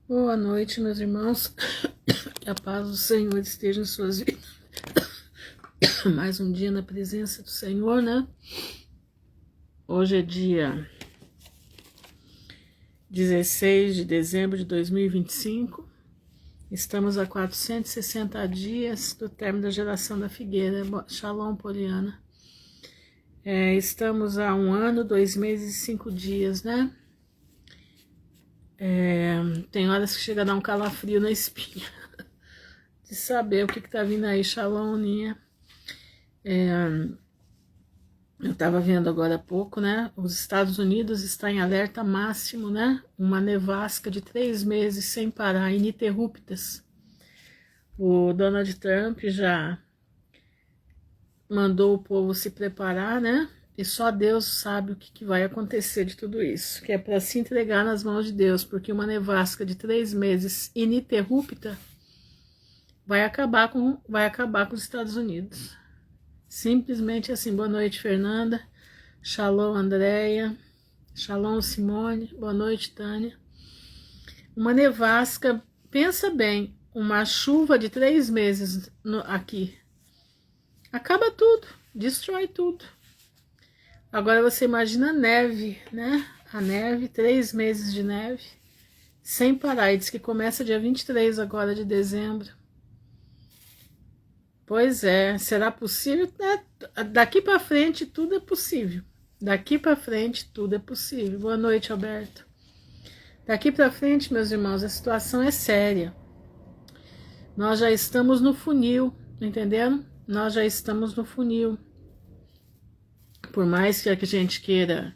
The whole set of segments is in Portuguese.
Boa noite, meus irmãos. Que a paz do Senhor esteja em suas vidas. Mais um dia na presença do Senhor, né? Hoje é dia 16 de dezembro de 2025. Estamos a 460 dias do término da geração da figueira. Shalom, Poliana. Estamos a 1 ano, 2 meses e 5 dias, né? Tem horas que chega a dar um calafrio na espinha de saber o que tá vindo aí. Shalom, Ninha. Eu estava vendo agora há pouco, né? Os Estados Unidos está em alerta máximo, né? Uma nevasca de 3 meses sem parar, ininterruptas. O Donald Trump já mandou o povo se preparar, né? E só Deus sabe o que vai acontecer de tudo isso, que é para se entregar nas mãos de Deus, porque uma nevasca de 3 meses ininterrupta vai acabar com os Estados Unidos. Simplesmente assim. Boa noite, Fernanda. Shalom, Andréia. Shalom, Simone. Boa noite, Tânia. Uma nevasca, pensa bem, uma chuva de 3 meses aqui. Acaba tudo, destrói tudo. Agora você imagina a neve, né? A neve, 3 meses de neve, sem parar. E diz que começa dia 23 agora de dezembro. Pois é, será possível? Daqui para frente tudo é possível. Daqui para frente tudo é possível. Boa noite, Alberto. Daqui para frente, meus irmãos, a situação é séria. Nós já estamos no funil, entenderam? Nós já estamos no funil. Por mais que a gente queira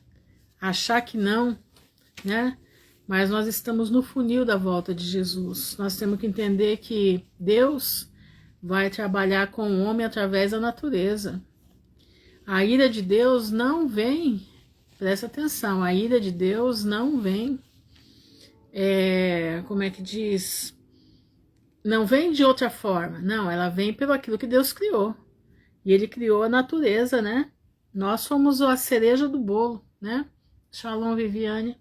achar que não, né? Mas nós estamos no funil da volta de Jesus. Nós temos que entender que Deus vai trabalhar com o homem através da natureza. A ira de Deus não vem, presta atenção, a ira de Deus não vem, como é que diz? Não vem de outra forma, não, ela vem pelo aquilo que Deus criou. E Ele criou a natureza, né? Nós somos a cereja do bolo, né? Shalom, Viviane.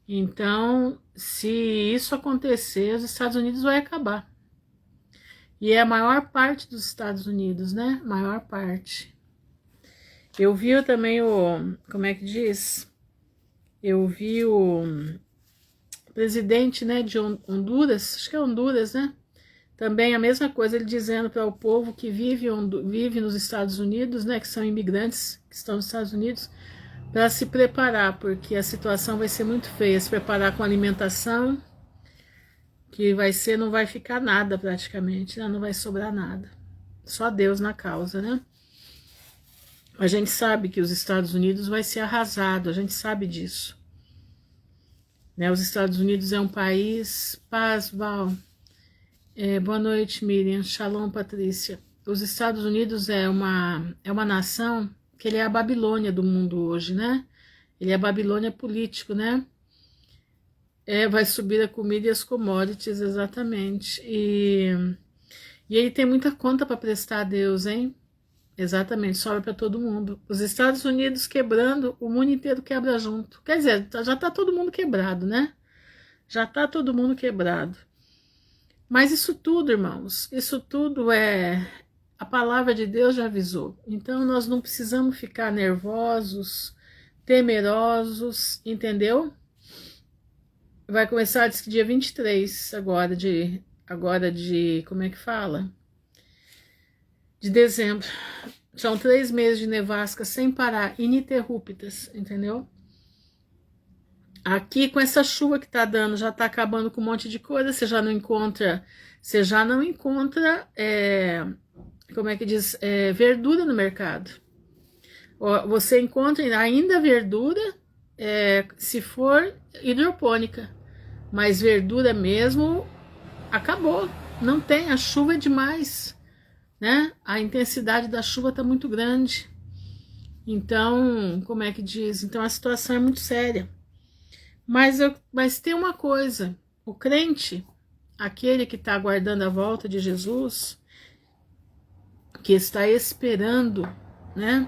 Então, se isso acontecer, os Estados Unidos vai acabar. E é a maior parte dos Estados Unidos, né? Maior parte. Eu vi também como é que diz? Eu vi o presidente, né, de Honduras, acho que é Honduras, né? Também a mesma coisa, ele dizendo para o povo que vive nos Estados Unidos, né, que são imigrantes que estão nos Estados Unidos, para se preparar, porque a situação vai ser muito feia, se preparar com alimentação, que não vai ficar nada praticamente, né? Não vai sobrar nada. Só Deus na causa, né? A gente sabe que os Estados Unidos vai ser arrasado, a gente sabe disso. Né? Os Estados Unidos é um país... Paz, Val. Boa noite, Miriam. Shalom, Patrícia. Os Estados Unidos é uma nação que ele é a Babilônia do mundo hoje, né? Ele é a Babilônia político, né? Vai subir a comida e as commodities, exatamente. E ele tem muita conta para prestar a Deus, hein? Exatamente, sobra para todo mundo. Os Estados Unidos quebrando, o mundo inteiro quebra junto. Quer dizer, já tá todo mundo quebrado, né? Já tá todo mundo quebrado. Mas isso tudo, irmãos, isso tudo a palavra de Deus já avisou. Então nós não precisamos ficar nervosos, temerosos, entendeu? Vai começar, diz que dia 23 agora de como é que fala? De dezembro. São 3 meses de nevasca sem parar, ininterruptas, entendeu? Aqui com essa chuva que tá dando, já tá acabando com um monte de coisa, você já não encontra, como é que diz, verdura no mercado. Você encontra ainda verdura, se for hidropônica, mas verdura mesmo acabou, não tem, a chuva é demais, né? A intensidade da chuva tá muito grande. Então, como é que diz? Então a situação é muito séria. Mas tem uma coisa, o crente, aquele que está aguardando a volta de Jesus, que está esperando, né?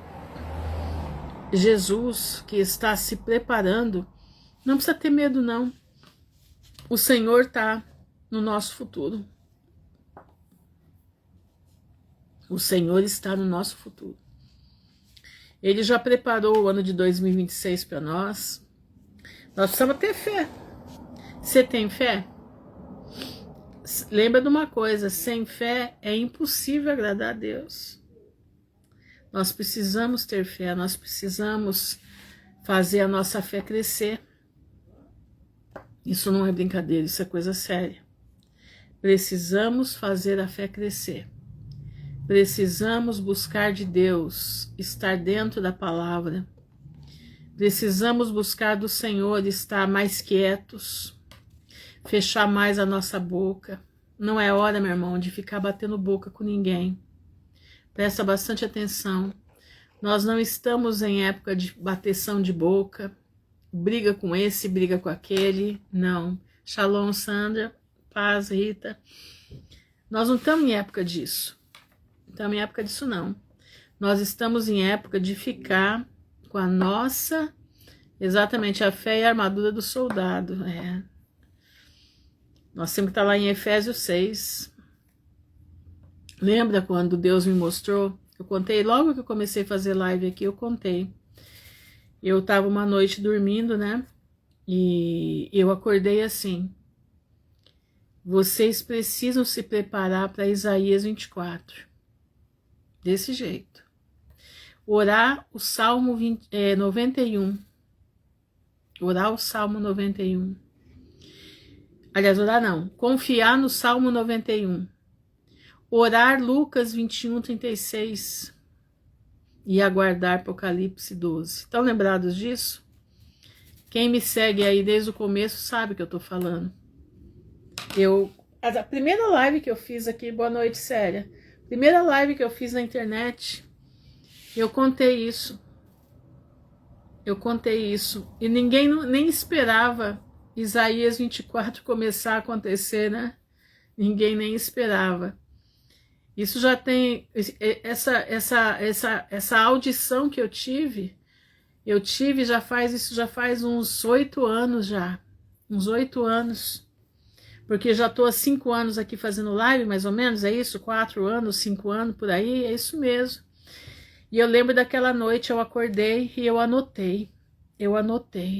Jesus, que está se preparando, não precisa ter medo, não. O Senhor está no nosso futuro. O Senhor está no nosso futuro. Ele já preparou o ano de 2026 para nós. Nós precisamos ter fé. Você tem fé? Lembra de uma coisa, sem fé é impossível agradar a Deus. Nós precisamos ter fé, nós precisamos fazer a nossa fé crescer. Isso não é brincadeira, isso é coisa séria. Precisamos fazer a fé crescer. Precisamos buscar de Deus, estar dentro da palavra. Precisamos buscar do Senhor, estar mais quietos, fechar mais a nossa boca. Não é hora, meu irmão, de ficar batendo boca com ninguém. Presta bastante atenção. Nós não estamos em época de bateção de boca, briga com esse, briga com aquele. Não. Shalom, Sandra. Paz, Rita. Nós não estamos em época disso. Não estamos em época disso, não. Nós estamos em época de ficar com a nossa, exatamente, a fé e a armadura do soldado. Nós temos que estar lá em Efésios 6. Lembra quando Deus me mostrou? Eu contei, logo que eu comecei a fazer live aqui, eu contei. Eu estava uma noite dormindo, né? E eu acordei assim. Vocês precisam se preparar para Isaías 24. Desse jeito. Orar o Salmo 91. Orar o Salmo 91. Aliás, orar não. Confiar no Salmo 91. Orar Lucas 21, 36. E aguardar Apocalipse 12. Estão lembrados disso? Quem me segue aí desde o começo sabe o que eu estou falando. A primeira live que eu fiz aqui, boa noite, Célia. Primeira live que eu fiz na internet, eu contei isso. E ninguém nem esperava Isaías 24 começar a acontecer, né? Ninguém nem esperava. Isso já tem, essa audição que eu tive já faz uns 8 anos já. Uns 8 anos. Porque já estou há 5 anos aqui fazendo live, mais ou menos, é isso? 4 anos, 5 anos, por aí, é isso mesmo. E eu lembro daquela noite, eu acordei e eu anotei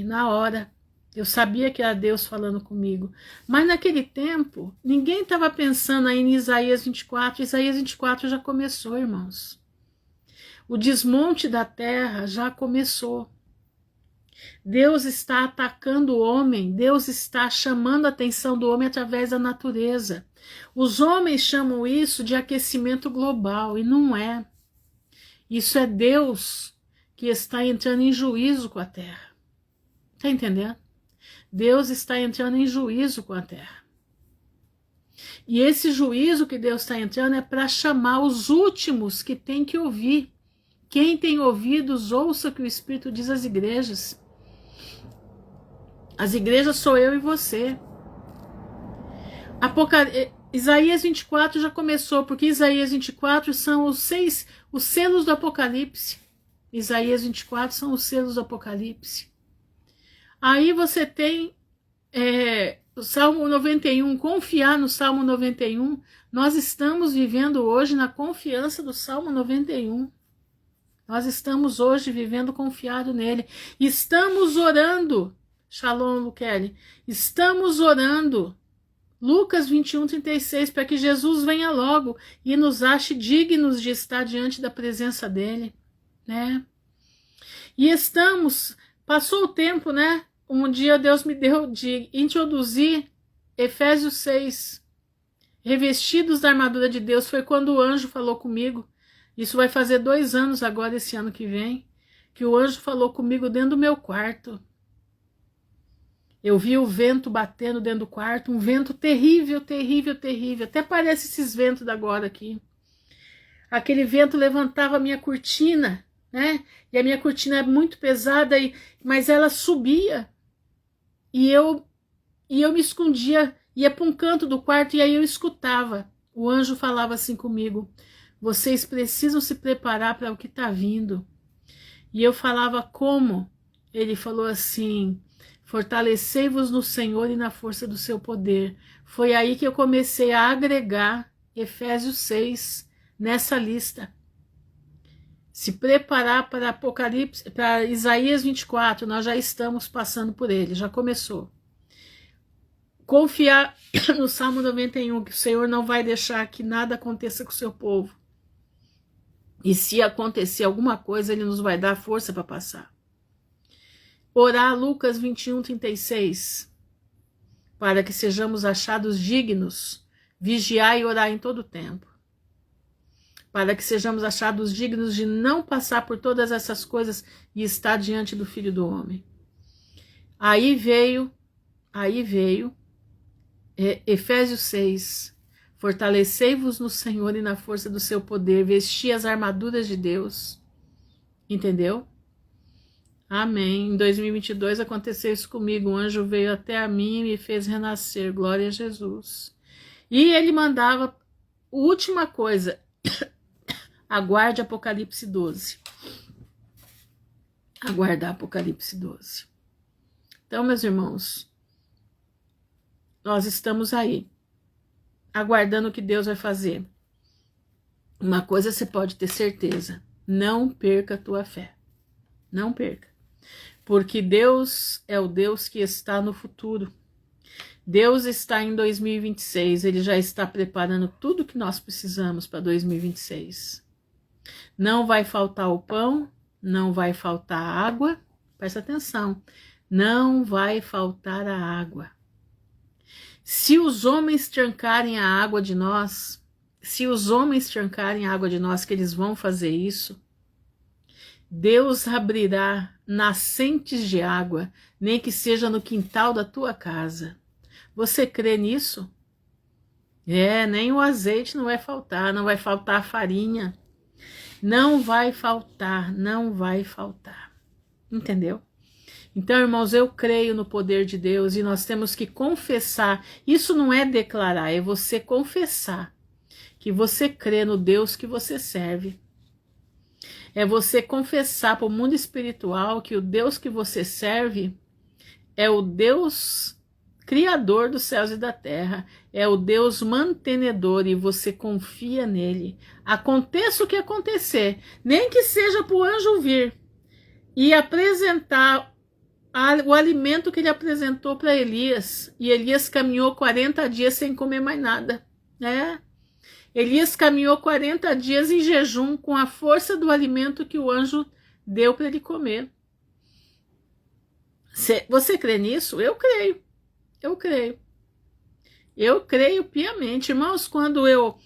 na hora. Eu sabia que era Deus falando comigo. Mas naquele tempo, ninguém estava pensando aí em Isaías 24. Isaías 24 já começou, irmãos. O desmonte da terra já começou. Deus está atacando o homem, Deus está chamando a atenção do homem através da natureza. Os homens chamam isso de aquecimento global, e não é. Isso é Deus que está entrando em juízo com a terra. Está entendendo? Deus está entrando em juízo com a terra. E esse juízo que Deus está entrando é para chamar os últimos que tem que ouvir. Quem tem ouvidos, ouça o que o Espírito diz às igrejas. As igrejas sou eu e você. Isaías 24 já começou, porque Isaías 24 são os selos do Apocalipse. Isaías 24 são os selos do Apocalipse. Aí você tem o Salmo 91, confiar no Salmo 91. Nós estamos vivendo hoje na confiança do Salmo 91. Nós estamos hoje vivendo confiado nele. Estamos orando. Shalom, Luquele. Estamos orando. Lucas 21, 36, para que Jesus venha logo e nos ache dignos de estar diante da presença dele, né? E passou o tempo, né? Um dia Deus me deu de introduzir Efésios 6, revestidos da armadura de Deus. Foi quando o anjo falou comigo. Isso vai fazer 2 anos agora, esse ano que vem, que o anjo falou comigo dentro do meu quarto. Eu vi o vento batendo dentro do quarto, um vento terrível, terrível, terrível. Até parece esses ventos da agora aqui. Aquele vento levantava a minha cortina, né? E a minha cortina é muito pesada, mas ela subia. E eu me escondia, ia para um canto do quarto e aí eu escutava. O anjo falava assim comigo: vocês precisam se preparar para o que está vindo. E eu falava como? ele falou assim: fortalecei-vos no Senhor e na força do seu poder. Foi aí que eu comecei a agregar Efésios 6 nessa lista. Se preparar para Apocalipse, para Isaías 24, nós já estamos passando por ele, já começou. Confiar no Salmo 91, que o Senhor não vai deixar que nada aconteça com o seu povo. E se acontecer alguma coisa, ele nos vai dar força para passar. Orar Lucas 21, 36, para que sejamos achados dignos, vigiar e orar em todo o tempo. Para que sejamos achados dignos de não passar por todas essas coisas e estar diante do Filho do Homem. Aí veio Efésios 6, fortalecei-vos no Senhor e na força do seu poder, vesti as armaduras de Deus, entendeu? Amém. Em 2022 aconteceu isso comigo, um anjo veio até a mim e me fez renascer, glória a Jesus. E ele mandava, última coisa, aguarde Apocalipse 12. Aguardar Apocalipse 12. Então, meus irmãos, nós estamos aí, aguardando o que Deus vai fazer. Uma coisa você pode ter certeza, não perca a tua fé. Não perca. Porque Deus é o Deus que está no futuro. Deus está em 2026, Ele já está preparando tudo o que nós precisamos para 2026. Não vai faltar o pão, não vai faltar a água, presta atenção, não vai faltar a água. Se os homens trancarem a água de nós, que eles vão fazer isso, Deus abrirá nascentes de água, nem que seja no quintal da tua casa. Você crê nisso? Nem o azeite não vai faltar, não vai faltar a farinha. Não vai faltar, não vai faltar. Entendeu? Então, irmãos, eu creio no poder de Deus e nós temos que confessar. Isso não é declarar, é você confessar que você crê no Deus que você serve. É você confessar para o mundo espiritual que o Deus que você serve é o Deus criador dos céus e da terra, é o Deus mantenedor e você confia nele. Aconteça o que acontecer, nem que seja para o anjo vir e apresentar o alimento que ele apresentou para Elias, e Elias caminhou 40 dias sem comer mais nada, né? Elias caminhou 40 dias em jejum com a força do alimento que o anjo deu para ele comer. Você crê nisso? Eu creio. Eu creio piamente. Irmãos, quando eu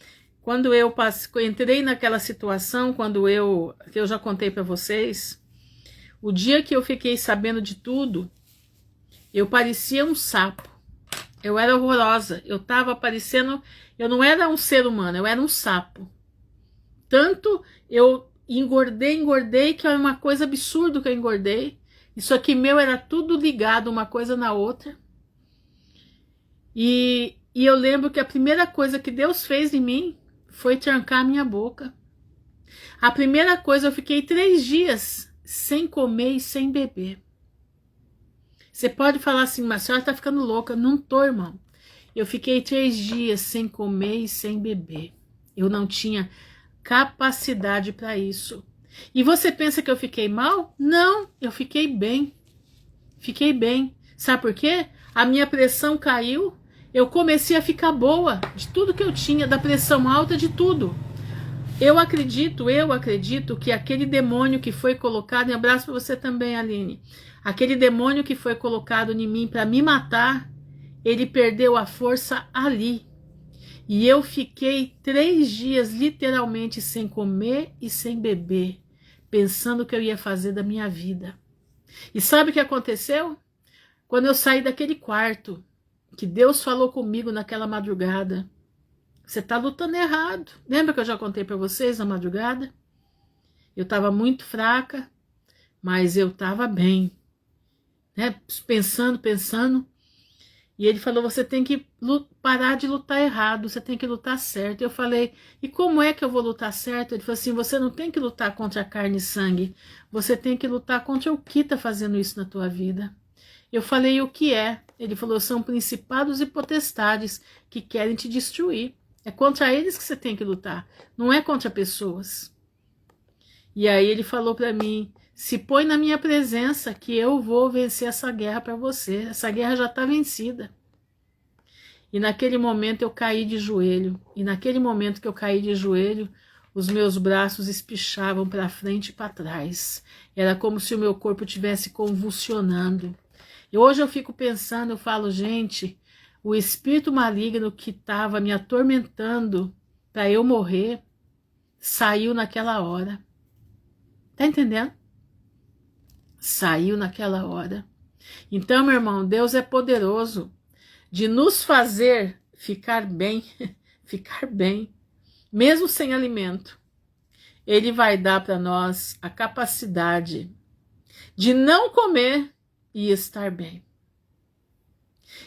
entrei naquela situação, que eu já contei para vocês, o dia que eu fiquei sabendo de tudo, eu parecia um sapo. Eu era horrorosa. Eu estava parecendo... Eu não era um ser humano, eu era um sapo. Tanto eu engordei, que é uma coisa absurda que eu engordei. Isso aqui meu era tudo ligado uma coisa na outra. E eu lembro que a primeira coisa que Deus fez em mim foi trancar a minha boca. A primeira coisa, eu fiquei 3 dias sem comer e sem beber. Você pode falar assim, mas a senhora está ficando louca. Não tô, irmão. Eu fiquei 3 dias sem comer e sem beber. Eu não tinha capacidade para isso. E você pensa que eu fiquei mal? Não, eu fiquei bem. Fiquei bem. Sabe por quê? A minha pressão caiu. Eu comecei a ficar boa de tudo que eu tinha, da pressão alta, de tudo. Eu acredito que aquele demônio que foi colocado, e abraço para você também, Aline, aquele demônio que foi colocado em mim para me matar, ele perdeu a força ali. E eu fiquei 3 dias literalmente sem comer e sem beber, pensando o que eu ia fazer da minha vida. E sabe o que aconteceu? Quando eu saí daquele quarto, que Deus falou comigo naquela madrugada, você está lutando errado. Lembra que eu já contei para vocês na madrugada? Eu estava muito fraca, mas eu estava bem, né? Pensando. E ele falou, você tem que parar de lutar errado, você tem que lutar certo. Eu falei, e como é que eu vou lutar certo? Ele falou assim, você não tem que lutar contra a carne e sangue, você tem que lutar contra o que está fazendo isso na tua vida. Eu falei, o que é? Ele falou, são principados e potestades que querem te destruir. É contra eles que você tem que lutar, não é contra pessoas. E aí ele falou para mim, se põe na minha presença que eu vou vencer essa guerra para você. Essa guerra já está vencida. E naquele momento eu caí de joelho. E naquele momento que eu caí de joelho, os meus braços espichavam para frente e para trás. Era como se o meu corpo estivesse convulsionando. E hoje eu fico pensando, eu falo, gente, o espírito maligno que estava me atormentando para eu morrer, saiu naquela hora. Tá entendendo? Saiu naquela hora. Então, meu irmão, Deus é poderoso de nos fazer ficar bem, ficar bem, mesmo sem alimento. Ele vai dar para nós a capacidade de não comer e estar bem.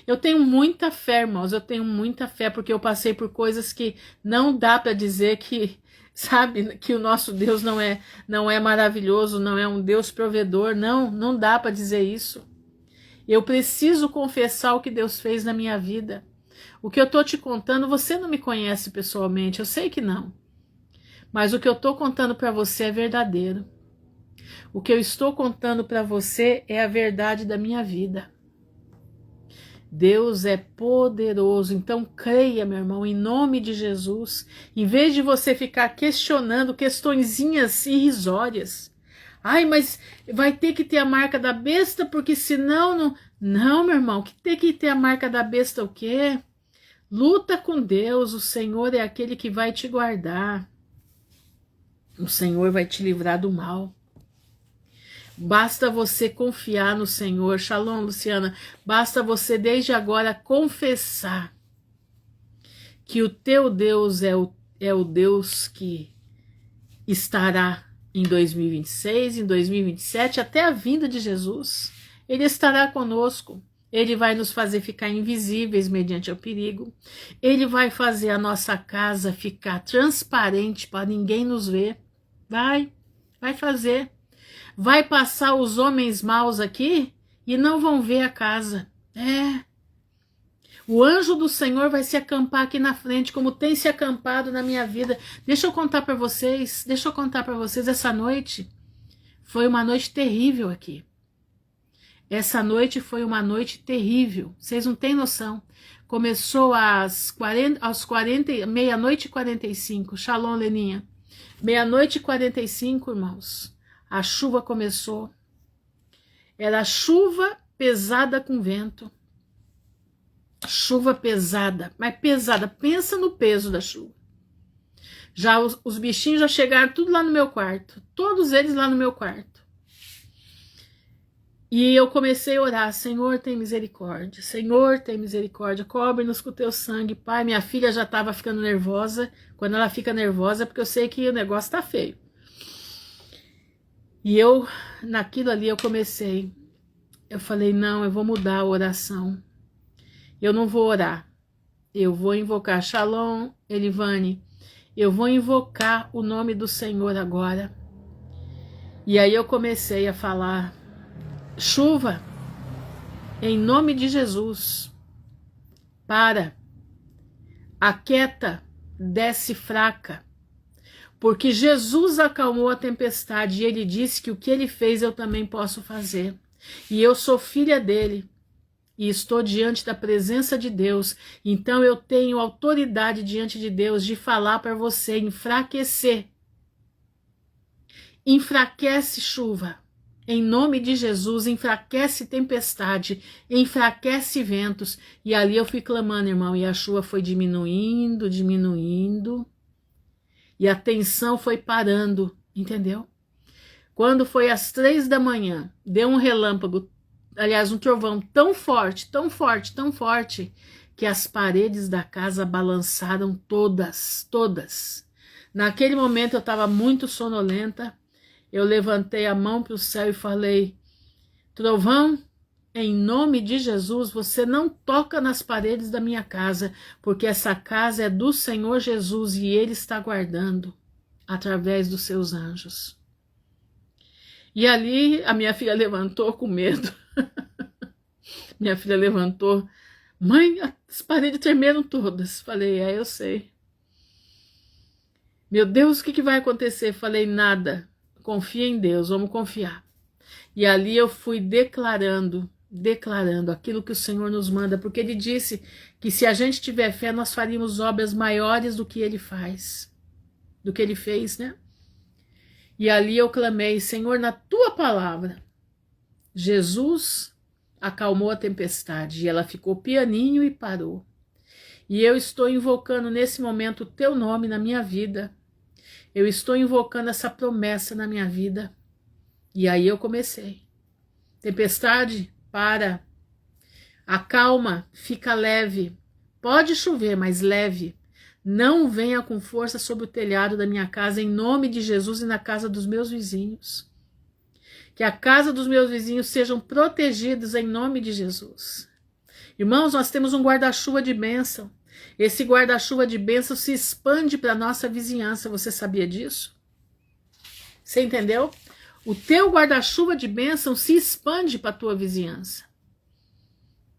Eu tenho muita fé, irmãos, eu tenho muita fé, porque eu passei por coisas que não dá para dizer que, sabe, que o nosso Deus não é maravilhoso, não é um Deus provedor, não dá para dizer isso. Eu preciso confessar o que Deus fez na minha vida. O que eu estou te contando, você não me conhece pessoalmente, eu sei que não. Mas o que eu estou contando para você é verdadeiro. O que eu estou contando para você é a verdade da minha vida. Deus é poderoso, então creia, meu irmão, em nome de Jesus. Em vez de você ficar questionando questõezinhas irrisórias. Ai, mas vai ter que ter a marca da besta, porque senão não... Não, meu irmão, que tem que ter a marca da besta o quê? Luta com Deus, o Senhor é aquele que vai te guardar. O Senhor vai te livrar do mal. Basta você confiar no Senhor. Shalom, Luciana. Basta você desde agora confessar que o teu Deus é o Deus que estará em 2026, em 2027, até a vinda de Jesus. Ele estará conosco. Ele vai nos fazer ficar invisíveis mediante o perigo. Ele vai fazer a nossa casa ficar transparente para ninguém nos ver. Vai fazer. Vai passar os homens maus aqui e não vão ver a casa. O anjo do Senhor vai se acampar aqui na frente, como tem se acampado na minha vida. Deixa eu contar para vocês, essa noite foi uma noite terrível aqui. Essa noite foi uma noite terrível, vocês não têm noção. Começou meia-noite e 45, Shalom, Leninha. Meia-noite e 45, irmãos. A chuva começou. Era chuva pesada com vento. Chuva pesada, mas pesada. Pensa no peso da chuva. Já os bichinhos já chegaram tudo lá no meu quarto. Todos eles lá no meu quarto. E eu comecei a orar. Senhor, tem misericórdia. Senhor, tem misericórdia. Cobre-nos com o teu sangue, Pai. Minha filha já estava ficando nervosa. Quando ela fica nervosa é porque eu sei que o negócio tá feio. E eu, naquilo ali, eu comecei. Eu falei, não, eu vou mudar a oração. Eu não vou orar. Eu vou invocar. Shalom, Elivane. Eu vou invocar o nome do Senhor agora. E aí eu comecei a falar. Chuva, em nome de Jesus. Para. Aquieta, desce fraca. Porque Jesus acalmou a tempestade e ele disse que o que ele fez eu também posso fazer. E eu sou filha dele e estou diante da presença de Deus. Então eu tenho autoridade diante de Deus de falar para você enfraquecer. Enfraquece chuva. Em nome de Jesus, enfraquece tempestade, enfraquece ventos. E ali eu fui clamando, irmão, e a chuva foi diminuindo, diminuindo. E a tensão foi parando, entendeu? Quando foi às 3 da manhã, deu um relâmpago, aliás, um trovão tão forte, tão forte, tão forte, que as paredes da casa balançaram todas, todas. Naquele momento eu estava muito sonolenta, eu levantei a mão para o céu e falei, trovão, em nome de Jesus, você não toca nas paredes da minha casa, porque essa casa é do Senhor Jesus e Ele está guardando através dos seus anjos. E ali a minha filha levantou com medo. Minha filha levantou. Mãe, as paredes tremeram todas. Falei, eu sei. Meu Deus, o que vai acontecer? Falei, nada. Confia em Deus, vamos confiar. E ali eu fui declarando aquilo que o Senhor nos manda, porque Ele disse que se a gente tiver fé, nós faríamos obras maiores do que Ele faz, do que Ele fez, né? E ali eu clamei, Senhor, na Tua palavra, Jesus acalmou a tempestade, e ela ficou pianinho e parou. E eu estou invocando nesse momento o Teu nome na minha vida, eu estou invocando essa promessa na minha vida. E aí eu comecei. Tempestade, para. Acalma, fica leve. Pode chover, mas leve. Não venha com força sobre o telhado da minha casa, em nome de Jesus, e na casa dos meus vizinhos. Que a casa dos meus vizinhos sejam protegidos em nome de Jesus. Irmãos, nós temos um guarda-chuva de bênção. Esse guarda-chuva de bênção se expande para a nossa vizinhança. Você sabia disso? Você entendeu? O teu guarda-chuva de bênção se expande para a tua vizinhança.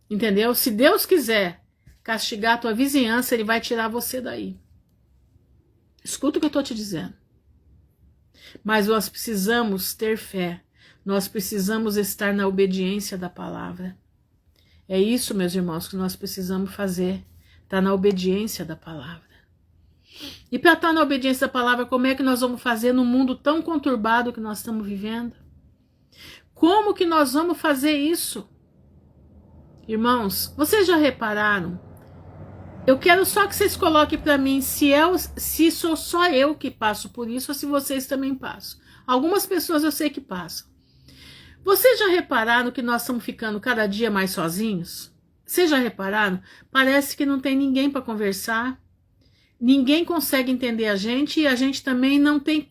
Entendeu? Se Deus quiser castigar a tua vizinhança, Ele vai tirar você daí. Escuta o que eu estou te dizendo. Mas nós precisamos ter fé. Nós precisamos estar na obediência da palavra. É isso, meus irmãos, que nós precisamos fazer. Estar na obediência da palavra. E para estar na obediência da palavra, como é que nós vamos fazer num mundo tão conturbado que nós estamos vivendo? Como que nós vamos fazer isso? Irmãos, vocês já repararam? Eu quero só que vocês coloquem para mim se sou só eu que passo por isso ou se vocês também passam. Algumas pessoas eu sei que passam. Vocês já repararam que nós estamos ficando cada dia mais sozinhos? Vocês já repararam? Parece que não tem ninguém para conversar. Ninguém consegue entender a gente e a gente também não tem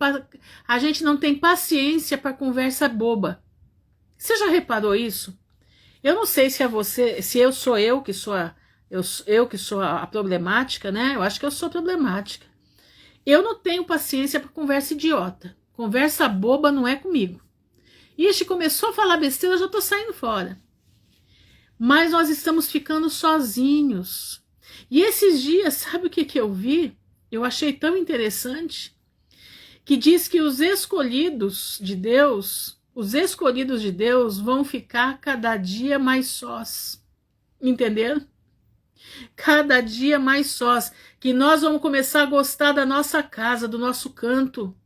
paciência para conversa boba. Você já reparou isso? Eu não sei se é você, se eu sou eu que sou a problemática, né? Eu acho que eu sou problemática. Eu não tenho paciência para conversa idiota. Conversa boba não é comigo. Ixi, começou a falar besteira, eu já tô saindo fora. Mas nós estamos ficando sozinhos. E esses dias, sabe o que eu vi? Eu achei tão interessante, que diz que os escolhidos de Deus vão ficar cada dia mais sós. Entenderam? Cada dia mais sós. Que nós vamos começar a gostar da nossa casa, do nosso canto.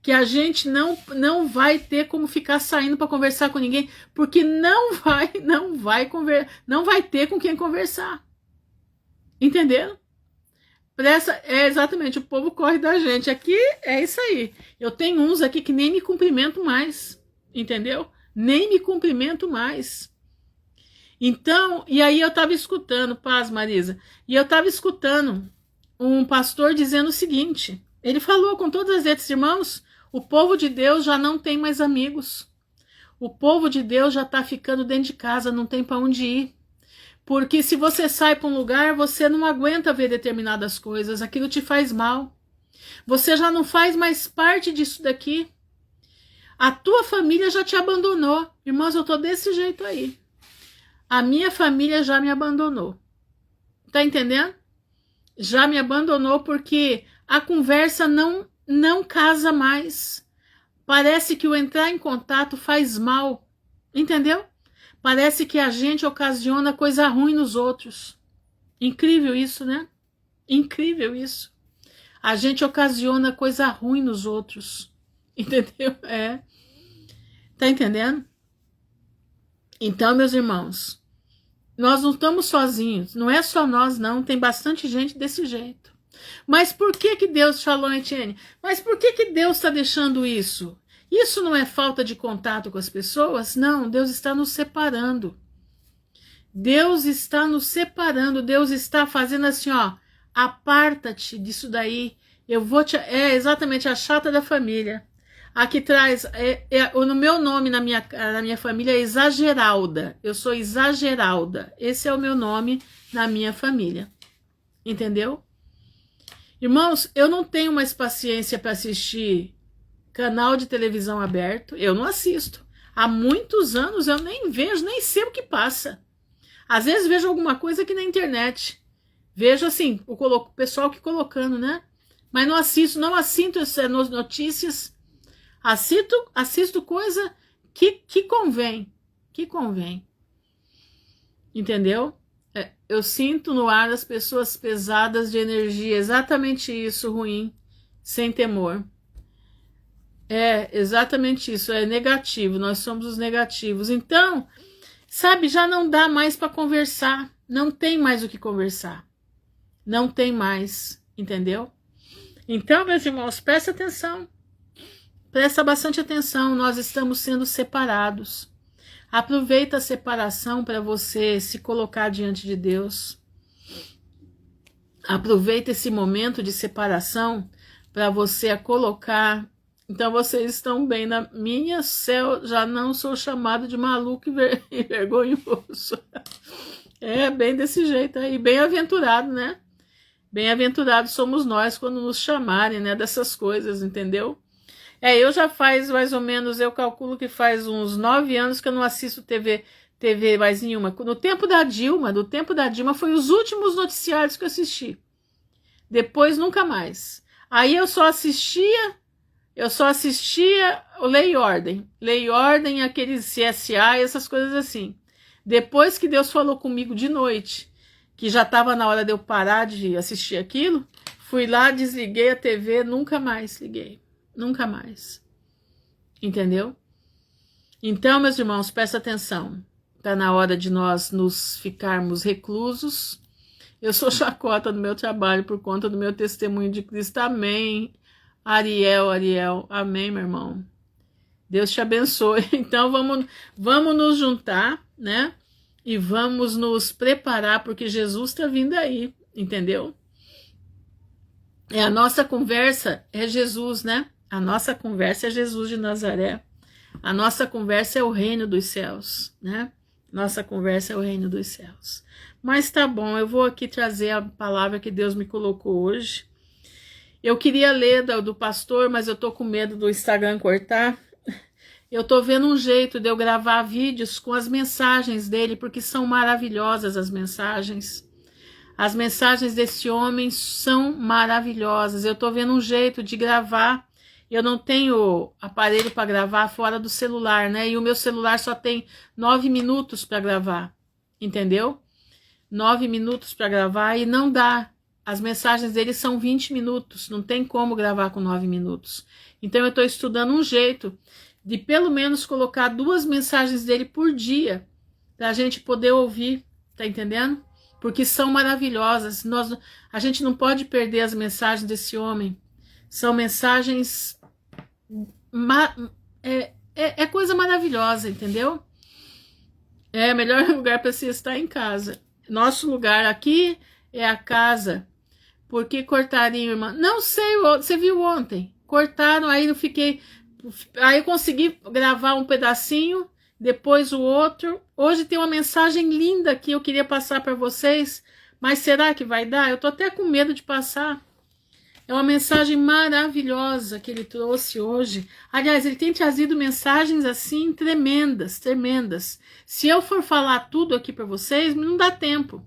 Que a gente não vai ter como ficar saindo para conversar com ninguém, porque não vai ter com quem conversar. Entenderam? Exatamente, o povo corre da gente. Aqui é isso aí. Eu tenho uns aqui que nem me cumprimento mais. Entendeu? Nem me cumprimento mais. Então, e aí eu estava escutando, paz, Marisa, e eu estava escutando um pastor dizendo o seguinte, ele falou com todas as letras, irmãos, o povo de Deus já não tem mais amigos. O povo de Deus já está ficando dentro de casa, não tem para onde ir. Porque se você sai para um lugar, você não aguenta ver determinadas coisas, aquilo te faz mal. Você já não faz mais parte disso daqui. A tua família já te abandonou. Irmãos, eu tô desse jeito aí. A minha família já me abandonou. Tá entendendo? Já me abandonou porque a conversa não casa mais. Parece que o entrar em contato faz mal. Entendeu? Parece que a gente ocasiona coisa ruim nos outros. Incrível isso, né? Incrível isso. A gente ocasiona coisa ruim nos outros. Entendeu? Tá entendendo? Então, meus irmãos, nós não estamos sozinhos. Não é só nós, não. Tem bastante gente desse jeito. Mas por que Deus falou, Etienne? Mas por que Deus está deixando isso? Isso não é falta de contato com as pessoas? Não, Deus está nos separando. Deus está nos separando. Deus está fazendo assim, ó, aparta-te disso daí. Eu vou te... É exatamente a chata da família. Aqui traz, no meu nome na minha família é Exageralda. Eu sou Exageralda. Esse é o meu nome na minha família. Entendeu? Irmãos, eu não tenho mais paciência para assistir canal de televisão aberto. Eu não assisto. Há muitos anos eu nem vejo, nem sei o que passa. Às vezes vejo alguma coisa aqui na internet. Vejo assim, o pessoal que colocando, né? Mas não assisto essas notícias. Assisto coisa que convém. Que convém. Entendeu? Eu sinto no ar as pessoas pesadas de energia. Exatamente isso, ruim. Sem temor. É exatamente isso. É negativo. Nós somos os negativos. Então, sabe, já não dá mais para conversar. Não tem mais o que conversar. Não tem mais. Entendeu? Então, meus irmãos, presta atenção. Presta bastante atenção. Nós estamos sendo separados. Aproveita a separação para você se colocar diante de Deus. Aproveita esse momento de separação para você a colocar. Então vocês estão bem na minha céu, já não sou chamado de maluco e vergonhoso. É bem desse jeito aí, bem-aventurado, né? Bem-aventurados somos nós quando nos chamarem, né, dessas coisas, entendeu? Eu já faz mais ou menos, eu calculo que faz uns 9 anos que eu não assisto TV mais nenhuma. No tempo da Dilma foi os últimos noticiários que eu assisti. Depois nunca mais. Aí eu só assistia o Lei e Ordem, aqueles CSA, essas coisas assim. Depois que Deus falou comigo de noite, que já estava na hora de eu parar de assistir aquilo, fui lá, desliguei a TV, nunca mais liguei. Nunca mais. Entendeu? Então, meus irmãos, presta atenção. Está na hora de nós nos ficarmos reclusos. Eu sou chacota no meu trabalho por conta do meu testemunho de Cristo. Amém. Ariel. Amém, meu irmão. Deus te abençoe. Então, vamos nos juntar, né? E vamos nos preparar, porque Jesus está vindo aí. Entendeu? A nossa conversa é Jesus, né? A nossa conversa é Jesus de Nazaré. A nossa conversa é o reino dos céus, né? Nossa conversa é o reino dos céus. Mas tá bom, eu vou aqui trazer a palavra que Deus me colocou hoje. Eu queria ler do pastor, mas eu tô com medo do Instagram cortar. Eu tô vendo um jeito de eu gravar vídeos com as mensagens dele, porque são maravilhosas as mensagens. As mensagens desse homem são maravilhosas. Eu tô vendo um jeito de gravar. Eu não tenho aparelho para gravar fora do celular, né? E o meu celular só tem 9 minutos para gravar, entendeu? 9 minutos para gravar e não dá. As mensagens dele são 20 minutos, não tem como gravar com 9 minutos. Então eu estou estudando um jeito de pelo menos colocar 2 mensagens dele por dia, para a gente poder ouvir, tá entendendo? Porque são maravilhosas. A gente não pode perder as mensagens desse homem. São mensagens... É coisa maravilhosa, entendeu? É o melhor lugar para se estar em casa. Nosso lugar aqui é a casa. Por que cortariam, irmã? Não sei, você viu ontem. Cortaram, aí eu fiquei... Aí eu consegui gravar um pedacinho, depois o outro. Hoje tem uma mensagem linda que eu queria passar para vocês, mas será que vai dar? Eu tô até com medo de passar. É uma mensagem maravilhosa que ele trouxe hoje. Aliás, ele tem trazido mensagens assim tremendas, tremendas. Se eu for falar tudo aqui para vocês, não dá tempo.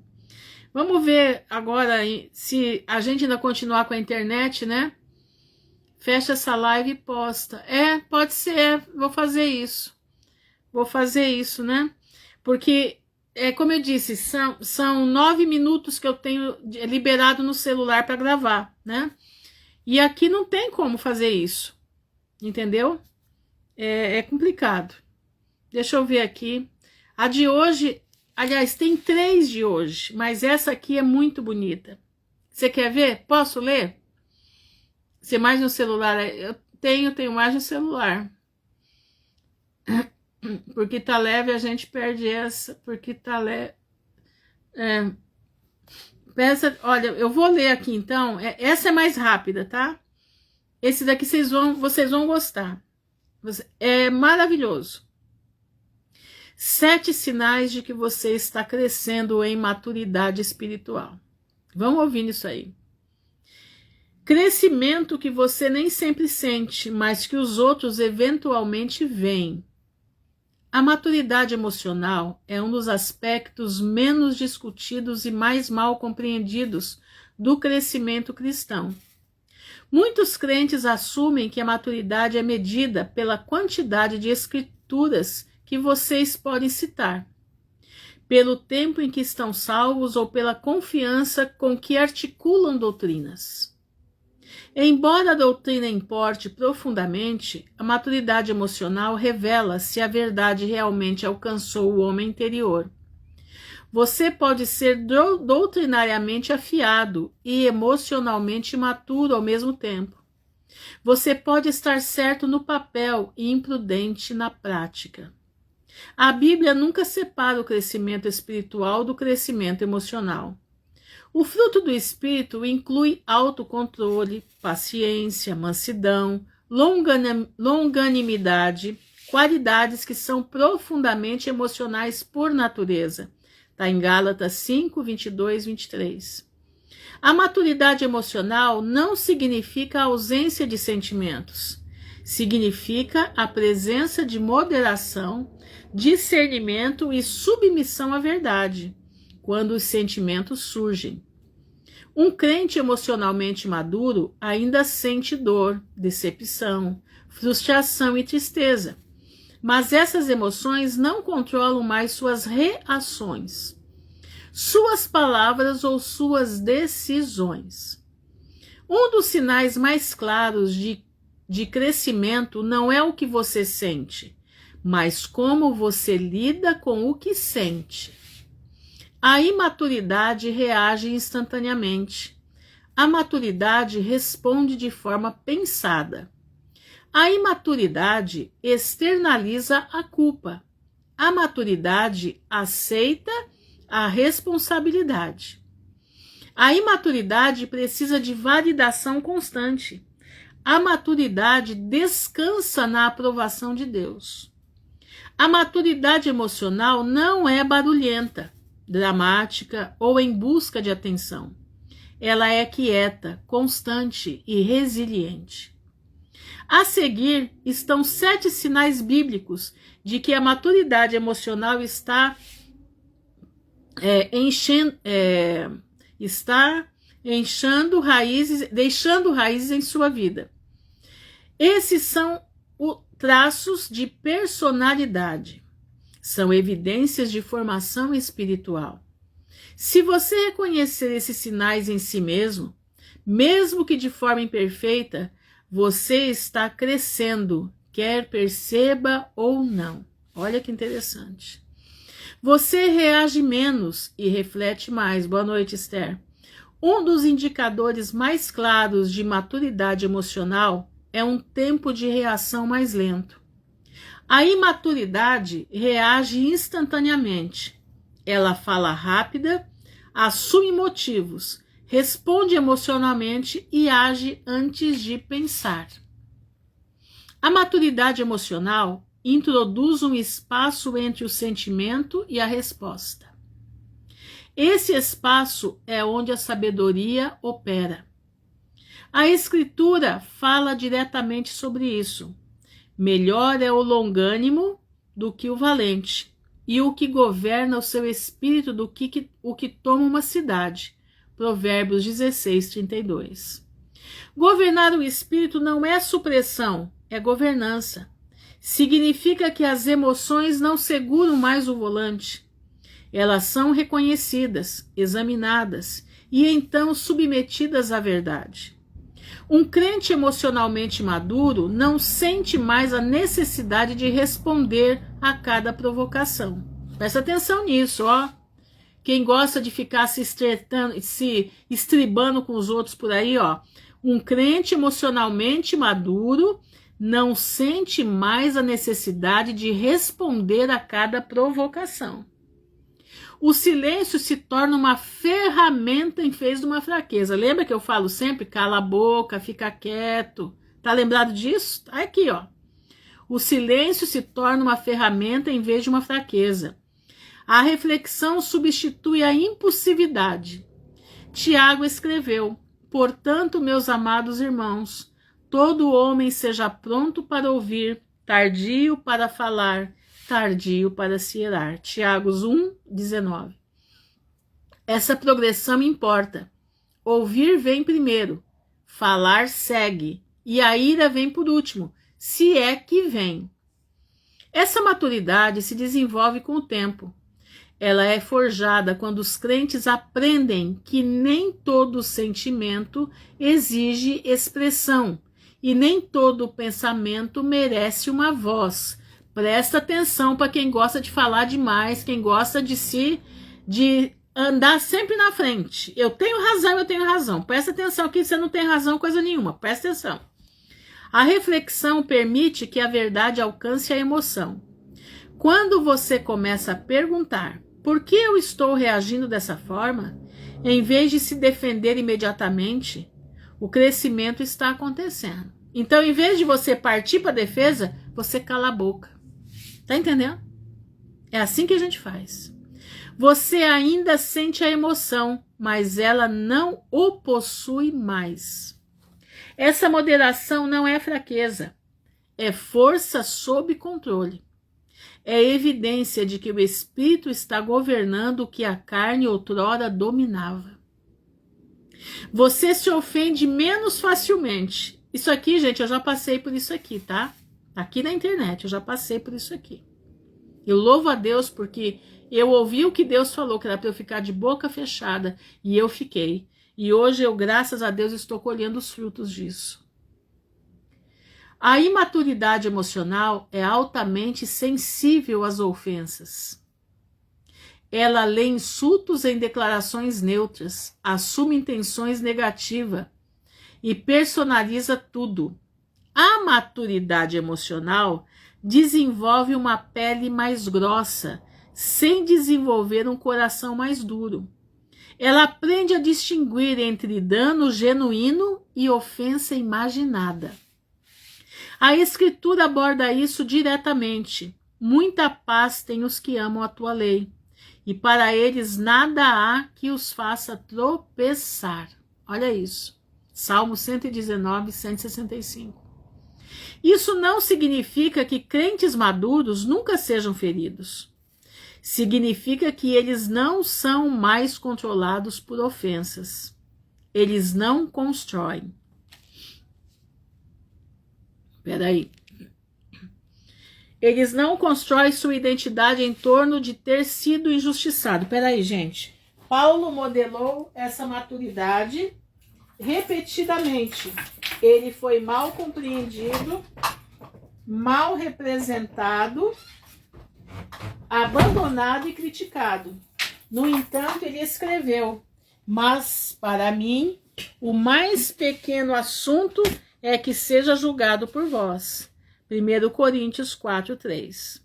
Vamos ver agora se a gente ainda continuar com a internet, né? Fecha essa live e posta. Pode ser, vou fazer isso. Vou fazer isso, né? Porque, como eu disse, são 9 minutos que eu tenho liberado no celular para gravar, né? E aqui não tem como fazer isso, entendeu? É complicado. Deixa eu ver aqui. A de hoje, aliás, tem 3 de hoje, mas essa aqui é muito bonita. Você quer ver? Posso ler? Você mais no celular? Eu tenho mais no celular. Porque tá leve, a gente perde essa. Porque tá leve. Olha, eu vou ler aqui então. Essa é mais rápida, tá? Esse daqui vocês vão gostar. É maravilhoso. 7 sinais de que você está crescendo em maturidade espiritual. Vamos ouvindo isso aí. Crescimento que você nem sempre sente, mas que os outros eventualmente veem. A maturidade emocional é um dos aspectos menos discutidos e mais mal compreendidos do crescimento cristão. Muitos crentes assumem que a maturidade é medida pela quantidade de escrituras que vocês podem citar, pelo tempo em que estão salvos ou pela confiança com que articulam doutrinas. Embora a doutrina importe profundamente, a maturidade emocional revela se a verdade realmente alcançou o homem interior. Você pode ser doutrinariamente afiado e emocionalmente imaturo ao mesmo tempo. Você pode estar certo no papel e imprudente na prática. A Bíblia nunca separa o crescimento espiritual do crescimento emocional. O fruto do Espírito inclui autocontrole, paciência, mansidão, longanimidade, qualidades que são profundamente emocionais por natureza. Está em Gálatas 5, 22, 23. A maturidade emocional não significa a ausência de sentimentos. Significa a presença de moderação, discernimento e submissão à verdade, quando os sentimentos surgem. Um crente emocionalmente maduro ainda sente dor, decepção, frustração e tristeza, mas essas emoções não controlam mais suas reações, suas palavras ou suas decisões. Um dos sinais mais claros de crescimento não é o que você sente, mas como você lida com o que sente. A imaturidade reage instantaneamente. A maturidade responde de forma pensada. A imaturidade externaliza a culpa. A maturidade aceita a responsabilidade. A imaturidade precisa de validação constante. A maturidade descansa na aprovação de Deus. A maturidade emocional não é barulhenta, dramática ou em busca de atenção. Ela é quieta, constante e resiliente. A seguir estão 7 sinais bíblicos de que a maturidade emocional está deixando raízes em sua vida. Esses são traços de personalidade. São evidências de formação espiritual. Se você reconhecer esses sinais em si mesmo, mesmo que de forma imperfeita, você está crescendo, quer perceba ou não. Olha que interessante. Você reage menos e reflete mais. Boa noite, Esther. Um dos indicadores mais claros de maturidade emocional é um tempo de reação mais lento. A imaturidade reage instantaneamente. Ela fala rápida, assume motivos, responde emocionalmente e age antes de pensar. A maturidade emocional introduz um espaço entre o sentimento e a resposta. Esse espaço é onde a sabedoria opera. A Escritura fala diretamente sobre isso. Melhor é o longânimo do que o valente, e o que governa o seu espírito do que o que toma uma cidade. Provérbios 16, 32. Governar o espírito não é supressão, é governança. Significa que as emoções não seguram mais o volante. Elas são reconhecidas, examinadas e então submetidas à verdade. Um crente emocionalmente maduro não sente mais a necessidade de responder a cada provocação. Presta atenção nisso, ó. Quem gosta de ficar se estribando com os outros por aí, ó. Um crente emocionalmente maduro não sente mais a necessidade de responder a cada provocação. O silêncio se torna uma ferramenta em vez de uma fraqueza. Lembra que eu falo sempre? Cala a boca, fica quieto. Tá lembrado disso? Tá aqui, ó. O silêncio se torna uma ferramenta em vez de uma fraqueza. A reflexão substitui a impulsividade. Tiago escreveu: portanto, meus amados irmãos, todo homem seja pronto para ouvir, tardio para falar, tardio para se irar. Tiago 1:19. Essa progressão importa. Ouvir vem primeiro, falar segue, e a ira vem por último, se é que vem. Essa maturidade se desenvolve com o tempo. Ela é forjada quando os crentes aprendem que nem todo sentimento exige expressão e nem todo pensamento merece uma voz. Presta atenção para quem gosta de falar demais, quem gosta de andar sempre na frente. Eu tenho razão. Presta atenção que você não tem razão coisa nenhuma. Presta atenção. A reflexão permite que a verdade alcance a emoção. Quando você começa a perguntar: por que eu estou reagindo dessa forma? Em vez de se defender imediatamente, o crescimento está acontecendo. Então, em vez de você partir para a defesa, você cala a boca. Tá entendendo? É assim que a gente faz. Você ainda sente a emoção, mas ela não o possui mais. Essa moderação não é fraqueza, é força sob controle. É evidência de que o Espírito está governando o que a carne outrora dominava. Você se ofende menos facilmente. Isso aqui, gente, eu já passei por isso aqui, tá? Aqui na internet, eu já passei por isso aqui. Eu louvo a Deus porque eu ouvi o que Deus falou, que era para eu ficar de boca fechada, e eu fiquei. E hoje eu, graças a Deus, estou colhendo os frutos disso. A imaturidade emocional é altamente sensível às ofensas. Ela lê insultos em declarações neutras, assume intenções negativas e personaliza tudo. A maturidade emocional desenvolve uma pele mais grossa, sem desenvolver um coração mais duro. Ela aprende a distinguir entre dano genuíno e ofensa imaginada. A Escritura aborda isso diretamente. Muita paz tem os que amam a tua lei, e para eles nada há que os faça tropeçar. Olha isso. Salmo 119, 165. Isso não significa que crentes maduros nunca sejam feridos. Significa que eles não são mais controlados por ofensas. Eles não constroem. Peraí. Eles não constroem sua identidade em torno de ter sido injustiçado. Peraí, gente. Paulo modelou essa maturidade repetidamente. Ele foi mal compreendido, mal representado, abandonado e criticado. No entanto, ele escreveu: mas para mim, o mais pequeno assunto é que seja julgado por vós. 1 Coríntios 4:3.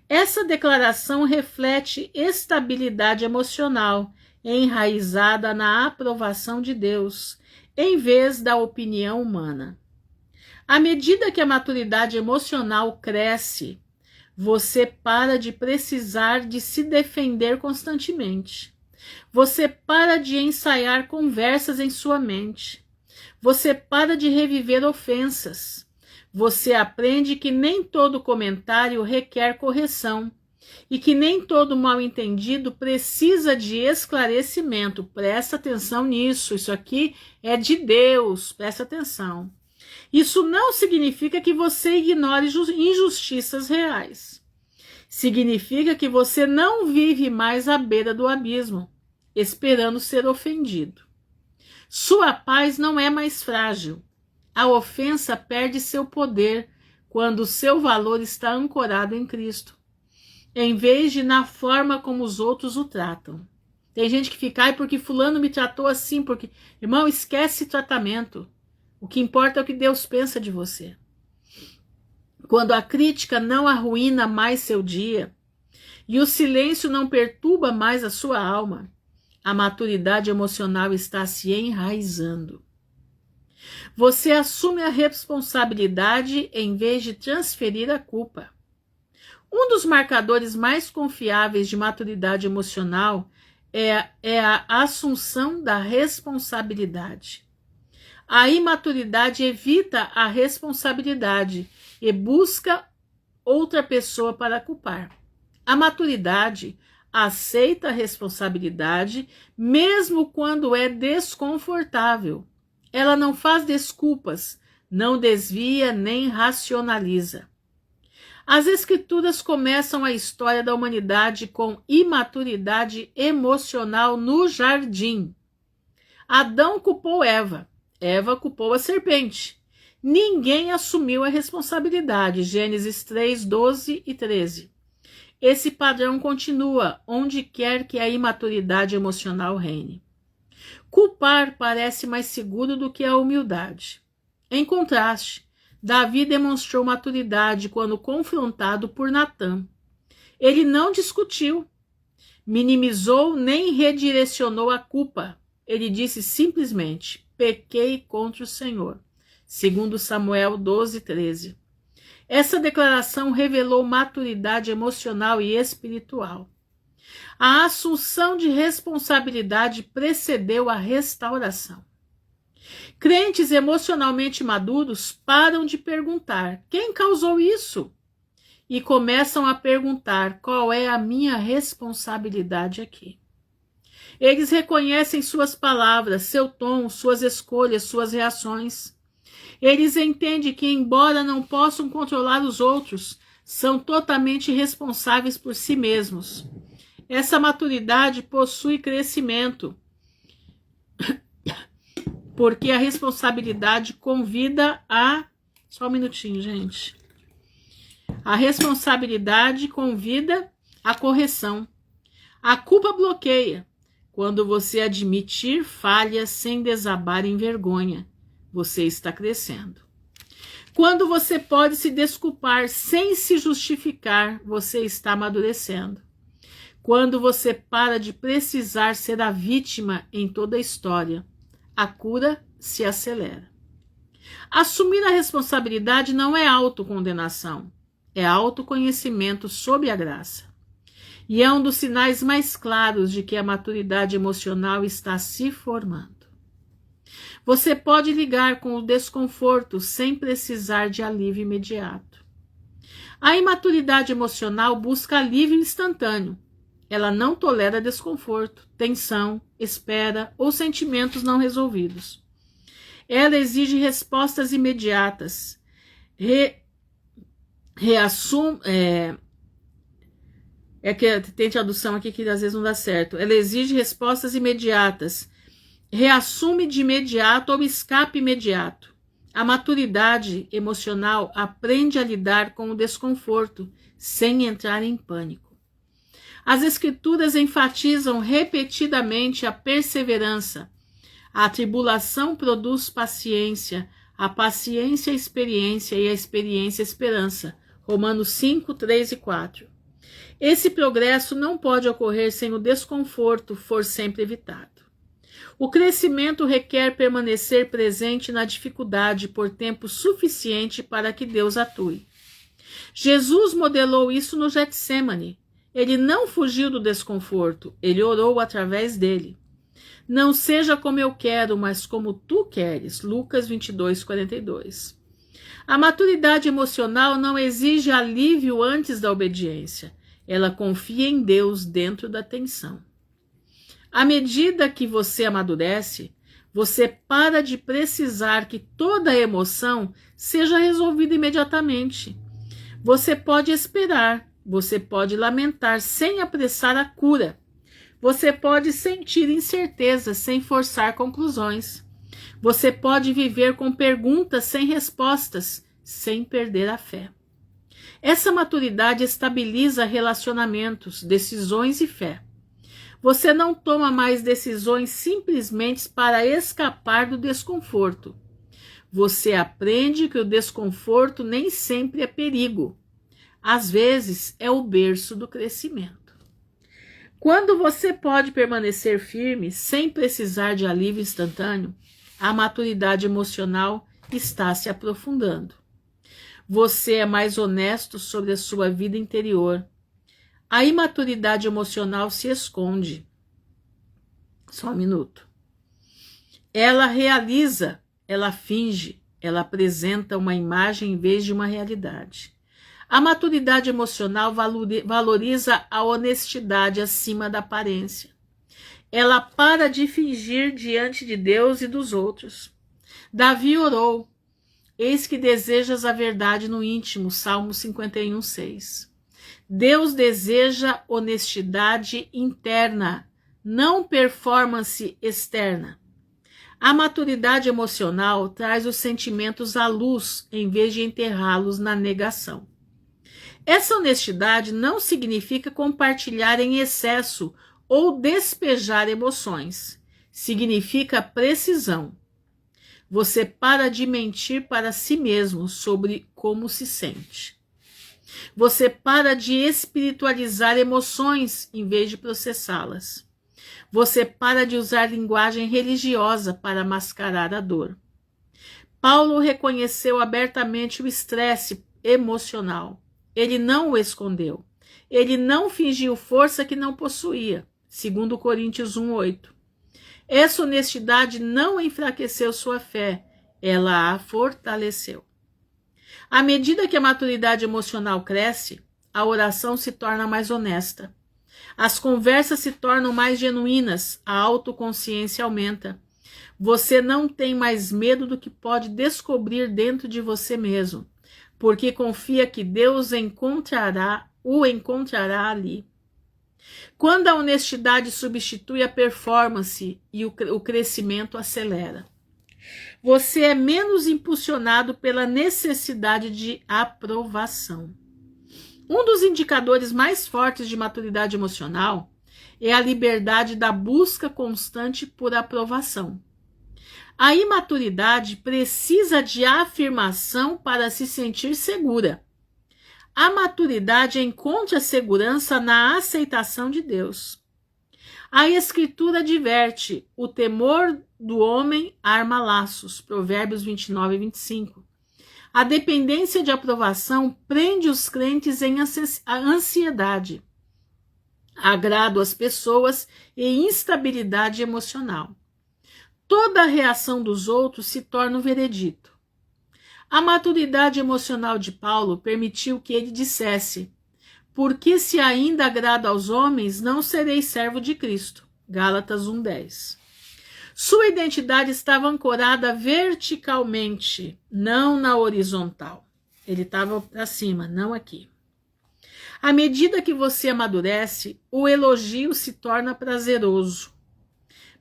Essa declaração reflete estabilidade emocional, enraizada na aprovação de Deus, em vez da opinião humana. À medida que a maturidade emocional cresce, você para de precisar de se defender constantemente. Você para de ensaiar conversas em sua mente. Você para de reviver ofensas. Você aprende que nem todo comentário requer correção e que nem todo mal-entendido precisa de esclarecimento. Presta atenção nisso. Isso aqui é de Deus. Presta atenção. Isso não significa que você ignore injustiças reais. Significa que você não vive mais à beira do abismo, esperando ser ofendido. Sua paz não é mais frágil. A ofensa perde seu poder quando o seu valor está ancorado em Cristo, em vez de na forma como os outros o tratam. Tem gente que fica: ai, porque fulano me tratou assim, porque... Irmão, esquece tratamento. O que importa é o que Deus pensa de você. Quando a crítica não arruína mais seu dia e o silêncio não perturba mais a sua alma, a maturidade emocional está se enraizando. Você assume a responsabilidade em vez de transferir a culpa. Um dos marcadores mais confiáveis de maturidade emocional é a assunção da responsabilidade. A imaturidade evita a responsabilidade e busca outra pessoa para culpar. A maturidade aceita a responsabilidade, mesmo quando é desconfortável. Ela não faz desculpas, não desvia nem racionaliza. As Escrituras começam a história da humanidade com imaturidade emocional no jardim. Adão culpou Eva, Eva culpou a serpente. Ninguém assumiu a responsabilidade. Gênesis 3, 12 e 13. Esse padrão continua onde quer que a imaturidade emocional reine. Culpar parece mais seguro do que a humildade. Em contraste, Davi demonstrou maturidade quando confrontado por Natã. Ele não discutiu, minimizou nem redirecionou a culpa. Ele disse simplesmente: pequei contra o Senhor. Segundo Samuel 12, 13. Essa declaração revelou maturidade emocional e espiritual. A assunção de responsabilidade precedeu a restauração. Crentes emocionalmente maduros param de perguntar: quem causou isso? E começam a perguntar: qual é a minha responsabilidade aqui? Eles reconhecem suas palavras, seu tom, suas escolhas, suas reações. Eles entendem que, embora não possam controlar os outros, são totalmente responsáveis por si mesmos. Essa maturidade possui crescimento, porque a responsabilidade convida a... Só um minutinho, gente. A responsabilidade convida a correção. A culpa bloqueia. Quando você admitir falhas sem desabar em vergonha, você está crescendo. Quando você pode se desculpar sem se justificar, você está amadurecendo. Quando você para de precisar ser a vítima em toda a história, a cura se acelera. Assumir a responsabilidade não é autocondenação, é autoconhecimento sob a graça. E é um dos sinais mais claros de que a maturidade emocional está se formando. Você pode lidar com o desconforto sem precisar de alívio imediato. A imaturidade emocional busca alívio instantâneo. Ela não tolera desconforto, tensão, espera ou sentimentos não resolvidos. Ela exige respostas imediatas. Que tem tradução aqui que às vezes não dá certo. Ela exige respostas imediatas. Reassume de imediato ou escape imediato. A maturidade emocional aprende a lidar com o desconforto sem entrar em pânico. As Escrituras enfatizam repetidamente a perseverança. A tribulação produz paciência, a paciência experiência e a experiência esperança. Romanos 5, 3 e 4. Esse progresso não pode ocorrer sem o desconforto for sempre evitado. O crescimento requer permanecer presente na dificuldade por tempo suficiente para que Deus atue. Jesus modelou isso no Getsêmani. Ele não fugiu do desconforto, ele orou através dele. Não seja como eu quero, mas como tu queres. Lucas 22, 42. A maturidade emocional não exige alívio antes da obediência. Ela confia em Deus dentro da tensão. À medida que você amadurece, você para de precisar que toda a emoção seja resolvida imediatamente. Você pode esperar, você pode lamentar sem apressar a cura. Você pode sentir incerteza sem forçar conclusões. Você pode viver com perguntas sem respostas, sem perder a fé. Essa maturidade estabiliza relacionamentos, decisões e fé. Você não toma mais decisões simplesmente para escapar do desconforto. Você aprende que o desconforto nem sempre é perigo. Às vezes é o berço do crescimento. Quando você pode permanecer firme sem precisar de alívio instantâneo, A maturidade emocional está se aprofundando. Você é mais honesto sobre a sua vida interior. A imaturidade emocional se esconde. Só um minuto. Ela realiza, ela finge, ela apresenta uma imagem em vez de uma realidade. A maturidade emocional valoriza a honestidade acima da aparência. Ela para de fingir diante de Deus e dos outros. Davi orou: eis que desejas a verdade no íntimo, Salmo 51:6. Deus deseja honestidade interna, não performance externa. A maturidade emocional traz os sentimentos à luz, em vez de enterrá-los na negação. Essa honestidade não significa compartilhar em excesso ou despejar emoções. Significa precisão. Você para de mentir para si mesmo sobre como se sente. Você para de espiritualizar emoções em vez de processá-las. Você para de usar linguagem religiosa para mascarar a dor. Paulo reconheceu abertamente o estresse emocional. Ele não o escondeu. Ele não fingiu força que não possuía, segundo Coríntios 1:8. Essa honestidade não enfraqueceu sua fé, ela a fortaleceu. À medida que a maturidade emocional cresce, a oração se torna mais honesta. As conversas se tornam mais genuínas, a autoconsciência aumenta. Você não tem mais medo do que pode descobrir dentro de você mesmo, porque confia que Deus o encontrará ali. Quando a honestidade substitui a performance e o crescimento acelera. Você é menos impulsionado pela necessidade de aprovação. Um dos indicadores mais fortes de maturidade emocional é a liberdade da busca constante por aprovação. A imaturidade precisa de afirmação para se sentir segura. A maturidade encontra segurança na aceitação de Deus. A Escritura adverte: o temor do homem arma laços, Provérbios 29:25. A dependência de aprovação prende os crentes em ansiedade, agrado às pessoas e instabilidade emocional. Toda a reação dos outros se torna um veredito. A maturidade emocional de Paulo permitiu que ele dissesse: porque se ainda agrada aos homens, não serei servo de Cristo. Gálatas 1:10. Sua identidade estava ancorada verticalmente, não na horizontal. Ele estava para cima, não aqui. À medida que você amadurece, o elogio se torna prazeroso,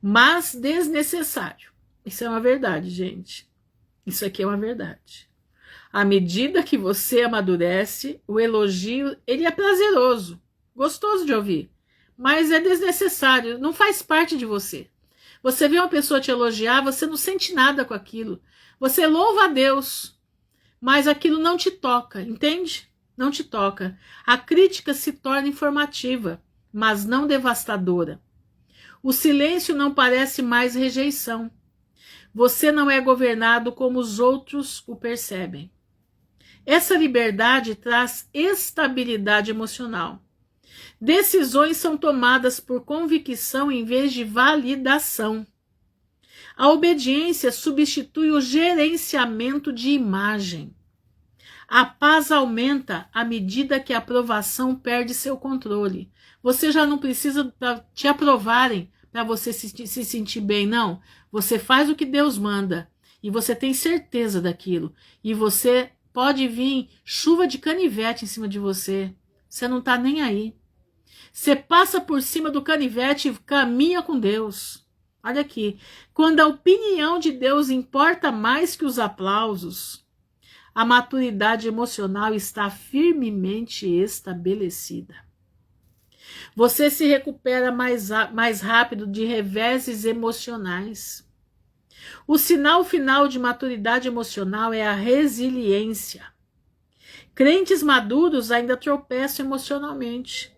mas desnecessário. Isso é uma verdade, gente. Isso aqui é uma verdade. À medida que você amadurece, o elogio, ele é prazeroso, gostoso de ouvir, mas é desnecessário, não faz parte de você. Você vê uma pessoa te elogiar, você não sente nada com aquilo. Você louva a Deus, mas aquilo não te toca, entende? Não te toca. A crítica se torna informativa, mas não devastadora. O silêncio não parece mais rejeição. Você não é governado como os outros o percebem. Essa liberdade traz estabilidade emocional. Decisões são tomadas por convicção em vez de validação. A obediência substitui o gerenciamento de imagem. A paz aumenta à medida que a aprovação perde seu controle. Você já não precisa te aprovarem para você se sentir bem, não. Você faz o que Deus manda e você tem certeza daquilo. E você pode vir chuva de canivete em cima de você. Você não está nem aí. Você passa por cima do canivete e caminha com Deus. Olha aqui. Quando a opinião de Deus importa mais que os aplausos, a maturidade emocional está firmemente estabelecida. Você se recupera mais rápido de reveses emocionais. O sinal final de maturidade emocional é a resiliência. Crentes maduros ainda tropeçam emocionalmente,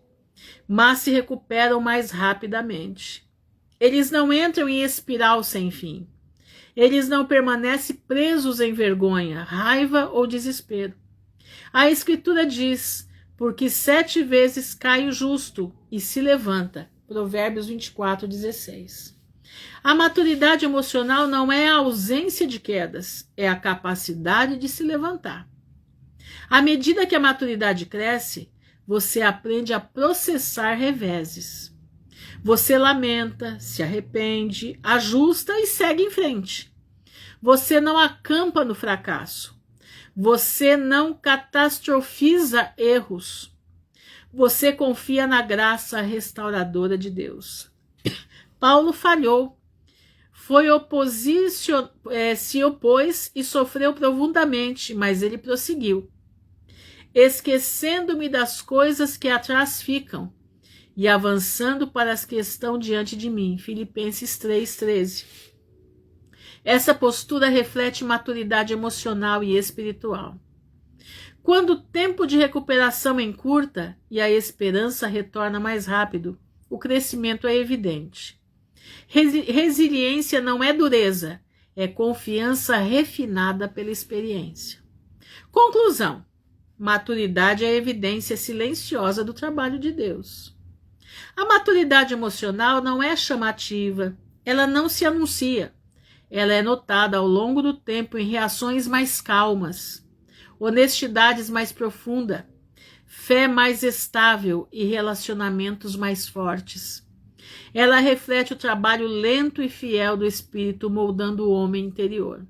mas se recuperam mais rapidamente. Eles não entram em espiral sem fim. Eles não permanecem presos em vergonha, raiva ou desespero. A Escritura diz: porque 7 vezes cai o justo e se levanta. Provérbios 24:16. A maturidade emocional não é a ausência de quedas, é a capacidade de se levantar. À medida que a maturidade cresce, você aprende a processar reveses. Você lamenta, se arrepende, ajusta e segue em frente. Você não acampa no fracasso. Você não catastrofiza erros. Você confia na graça restauradora de Deus. Paulo falhou. Se opôs e sofreu profundamente, mas ele prosseguiu. Esquecendo-me das coisas que atrás ficam e avançando para as que estão diante de mim. Filipenses 3:13. Essa postura reflete maturidade emocional e espiritual. Quando o tempo de recuperação encurta e a esperança retorna mais rápido, o crescimento é evidente. Resiliência não é dureza, é confiança refinada pela experiência. Conclusão: maturidade é a evidência silenciosa do trabalho de Deus. A maturidade emocional não é chamativa, ela não se anuncia. Ela é notada ao longo do tempo em reações mais calmas, honestidades mais profundas, fé mais estável e relacionamentos mais fortes. Ela reflete o trabalho lento e fiel do Espírito moldando o homem interior.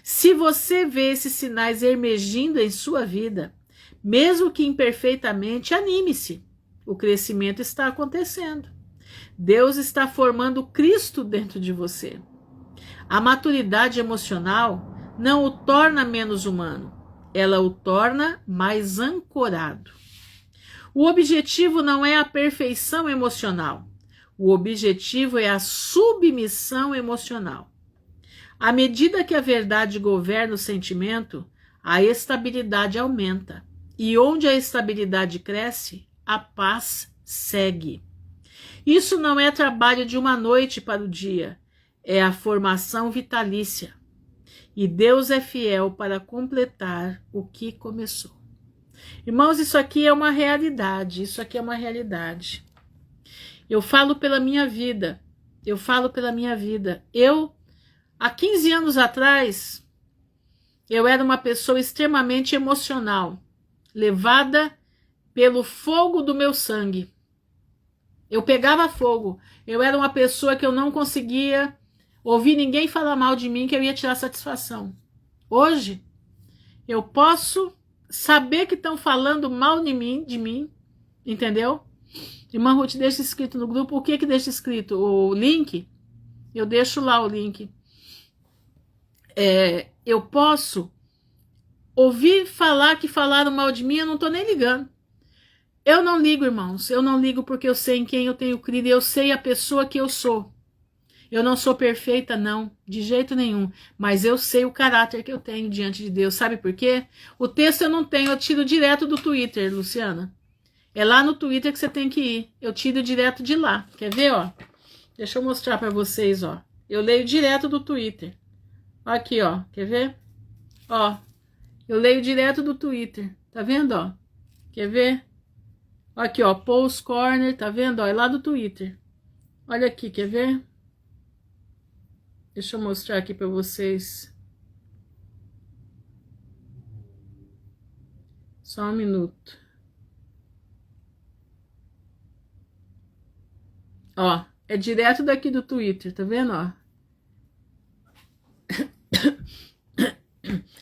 Se você vê esses sinais emergindo em sua vida, mesmo que imperfeitamente, anime-se. O crescimento está acontecendo. Deus está formando Cristo dentro de você. A maturidade emocional não o torna menos humano, ela o torna mais ancorado. O objetivo não é a perfeição emocional, o objetivo é a submissão emocional. À medida que a verdade governa o sentimento, a estabilidade aumenta, e onde a estabilidade cresce, a paz segue. Isso não é trabalho de uma noite para o dia, é a formação vitalícia. E Deus é fiel para completar o que começou. Irmãos, isso aqui é uma realidade, isso aqui é uma realidade. Eu falo pela minha vida, há 15 anos atrás, eu era uma pessoa extremamente emocional, levada pelo fogo do meu sangue. Eu pegava fogo, eu era uma pessoa que eu não conseguia ouvir ninguém falar mal de mim, que eu ia tirar satisfação. Hoje, eu posso saber que estão falando mal de mim, entendeu? Irmã Ruth, deixa escrito no grupo. O que deixa escrito? O link? Eu deixo lá o link. Eu posso ouvir falar que falaram mal de mim, eu não estou nem ligando. Eu não ligo, irmãos. Eu não ligo porque eu sei em quem eu tenho crido e eu sei a pessoa que eu sou. Eu não sou perfeita, não, de jeito nenhum, mas eu sei o caráter que eu tenho diante de Deus. Sabe por quê? O texto eu não tenho, eu tiro direto do Twitter, Luciana. É lá no Twitter que você tem que ir. Eu tiro direto de lá. Quer ver, ó? Deixa eu mostrar para vocês, ó. Eu leio direto do Twitter. Aqui, ó. Quer ver? Ó. Eu leio direto do Twitter. Tá vendo, ó? Quer ver? Aqui, ó. Post Corner, tá vendo? Ó, é lá do Twitter. Olha aqui, quer ver? Deixa eu mostrar aqui para vocês. Só um minuto. Ó, é direto daqui do Twitter, tá vendo, ó?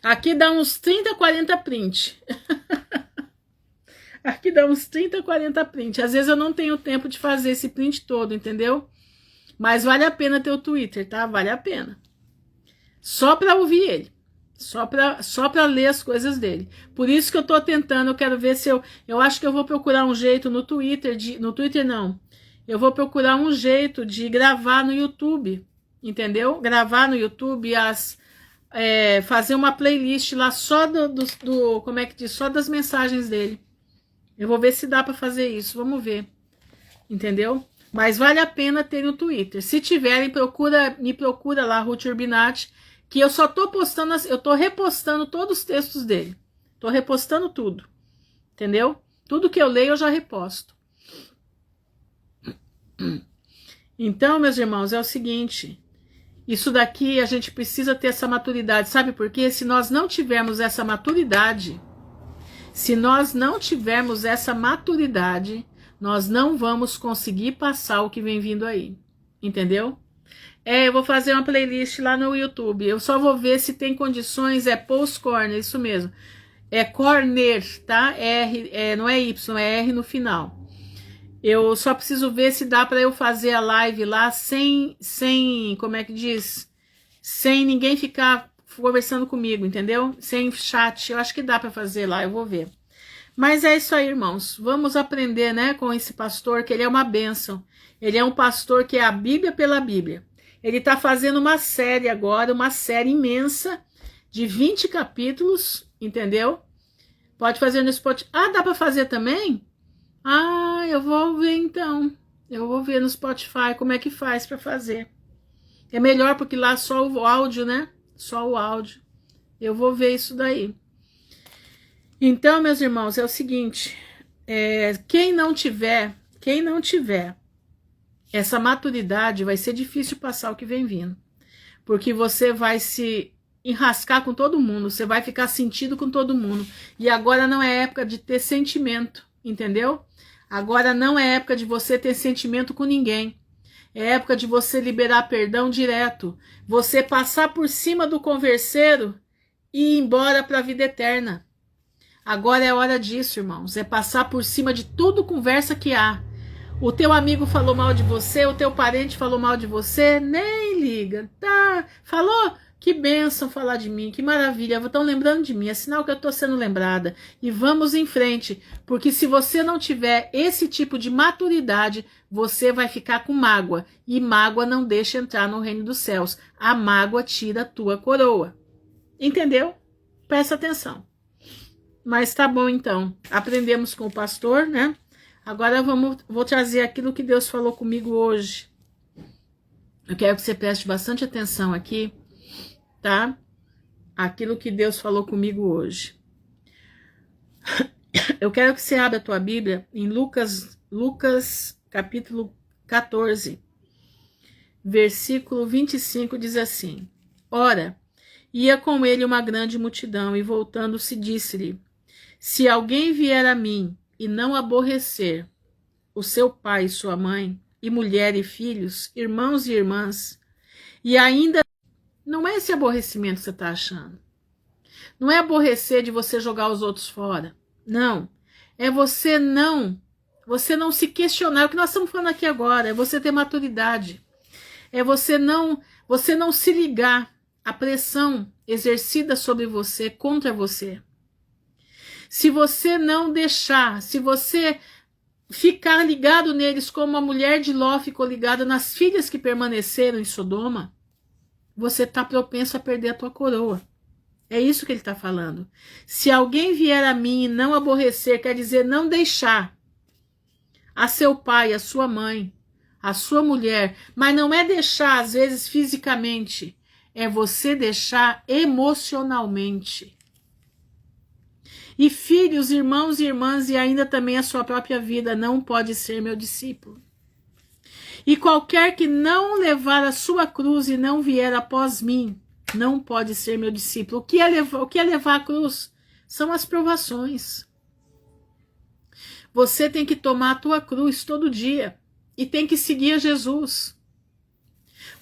Aqui dá uns 30, 40 print. Aqui dá uns 30, 40 print. Às vezes eu não tenho tempo de fazer esse print todo, entendeu? Mas vale a pena ter o Twitter, tá? Vale a pena. Só para ouvir ele. Só para ler as coisas dele. Por isso que eu tô tentando, eu quero ver se eu acho que eu vou procurar um jeito no Twitter, no Twitter não. Eu vou procurar um jeito de gravar no YouTube, entendeu? Gravar no YouTube fazer uma playlist lá só como é que diz? Só das mensagens dele. Eu vou ver se dá para fazer isso, vamos ver. Entendeu? Mas vale a pena ter no Twitter. Se tiverem, me procura lá, Ruth Urbinati, que eu só tô postando, eu tô repostando todos os textos dele. Tô repostando tudo. Entendeu? Tudo que eu leio eu já reposto. Então, meus irmãos, é o seguinte, isso daqui a gente precisa ter essa maturidade, sabe por quê? Se nós não tivermos essa maturidade, nós não vamos conseguir passar o que vem vindo aí, entendeu? Eu vou fazer uma playlist lá no YouTube, eu só vou ver se tem condições, Paul's Corner, isso mesmo, Corner, tá? Não é Y, é R no final. Eu só preciso ver se dá para eu fazer a live lá sem, como é que diz? Sem ninguém ficar conversando comigo, entendeu? Sem chat, eu acho que dá para fazer lá, eu vou ver. Mas é isso aí, irmãos. Vamos aprender, né, com esse pastor, que ele é uma bênção. Ele é um pastor que é a Bíblia pela Bíblia. Ele está fazendo uma série agora, uma série imensa, de 20 capítulos, entendeu? Pode fazer no Spotify. Ah, dá para fazer também? Ah, eu vou ver então. Eu vou ver no Spotify como é que faz para fazer. É melhor porque lá só o áudio, né? Só o áudio. Eu vou ver isso daí. Então, meus irmãos, é o seguinte. Quem não tiver essa maturidade, vai ser difícil passar o que vem vindo. Porque você vai se enrascar com todo mundo. Você vai ficar sentido com todo mundo. E agora não é época de ter sentimento. Entendeu? Agora não é época de você ter sentimento com ninguém. É época de você liberar perdão direto. Você passar por cima do converseiro e ir embora para a vida eterna. Agora é hora disso, irmãos. É passar por cima de tudo conversa que há. O teu amigo falou mal de você, o teu parente falou mal de você, nem liga. Tá? Falou? Que bênção falar de mim, que maravilha, estão lembrando de mim, é sinal que eu estou sendo lembrada. E vamos em frente, porque se você não tiver esse tipo de maturidade, você vai ficar com mágoa. E mágoa não deixa entrar no reino dos céus. A mágoa tira a tua coroa. Entendeu? Presta atenção. Mas tá bom então, aprendemos com o pastor, né? Agora vou trazer aquilo que Deus falou comigo hoje. Eu quero que você preste bastante atenção aqui. Tá? Aquilo que Deus falou comigo hoje. Eu quero que você abra a tua Bíblia em Lucas capítulo 14, versículo 25, diz assim: Ora, ia com ele uma grande multidão, e voltando-se disse-lhe: Se alguém vier a mim e não aborrecer o seu pai e sua mãe, e mulher e filhos, irmãos e irmãs, e ainda não é esse aborrecimento que você está achando. Não é aborrecer de você jogar os outros fora. Não. É você não se questionar. O que nós estamos falando aqui agora é você ter maturidade. É você não se ligar à pressão exercida sobre você, contra você. Se você não deixar, se você ficar ligado neles como a mulher de Ló ficou ligada nas filhas que permaneceram em Sodoma, você está propenso a perder a tua coroa. É isso que ele está falando. Se alguém vier a mim e não aborrecer, quer dizer não deixar a seu pai, a sua mãe, a sua mulher, mas não é deixar às vezes fisicamente, é você deixar emocionalmente. E filhos, irmãos e irmãs, e ainda também a sua própria vida, não pode ser meu discípulo. E qualquer que não levar a sua cruz e não vier após mim, não pode ser meu discípulo. O que é levar a cruz? São as provações. Você tem que tomar a tua cruz todo dia e tem que seguir a Jesus.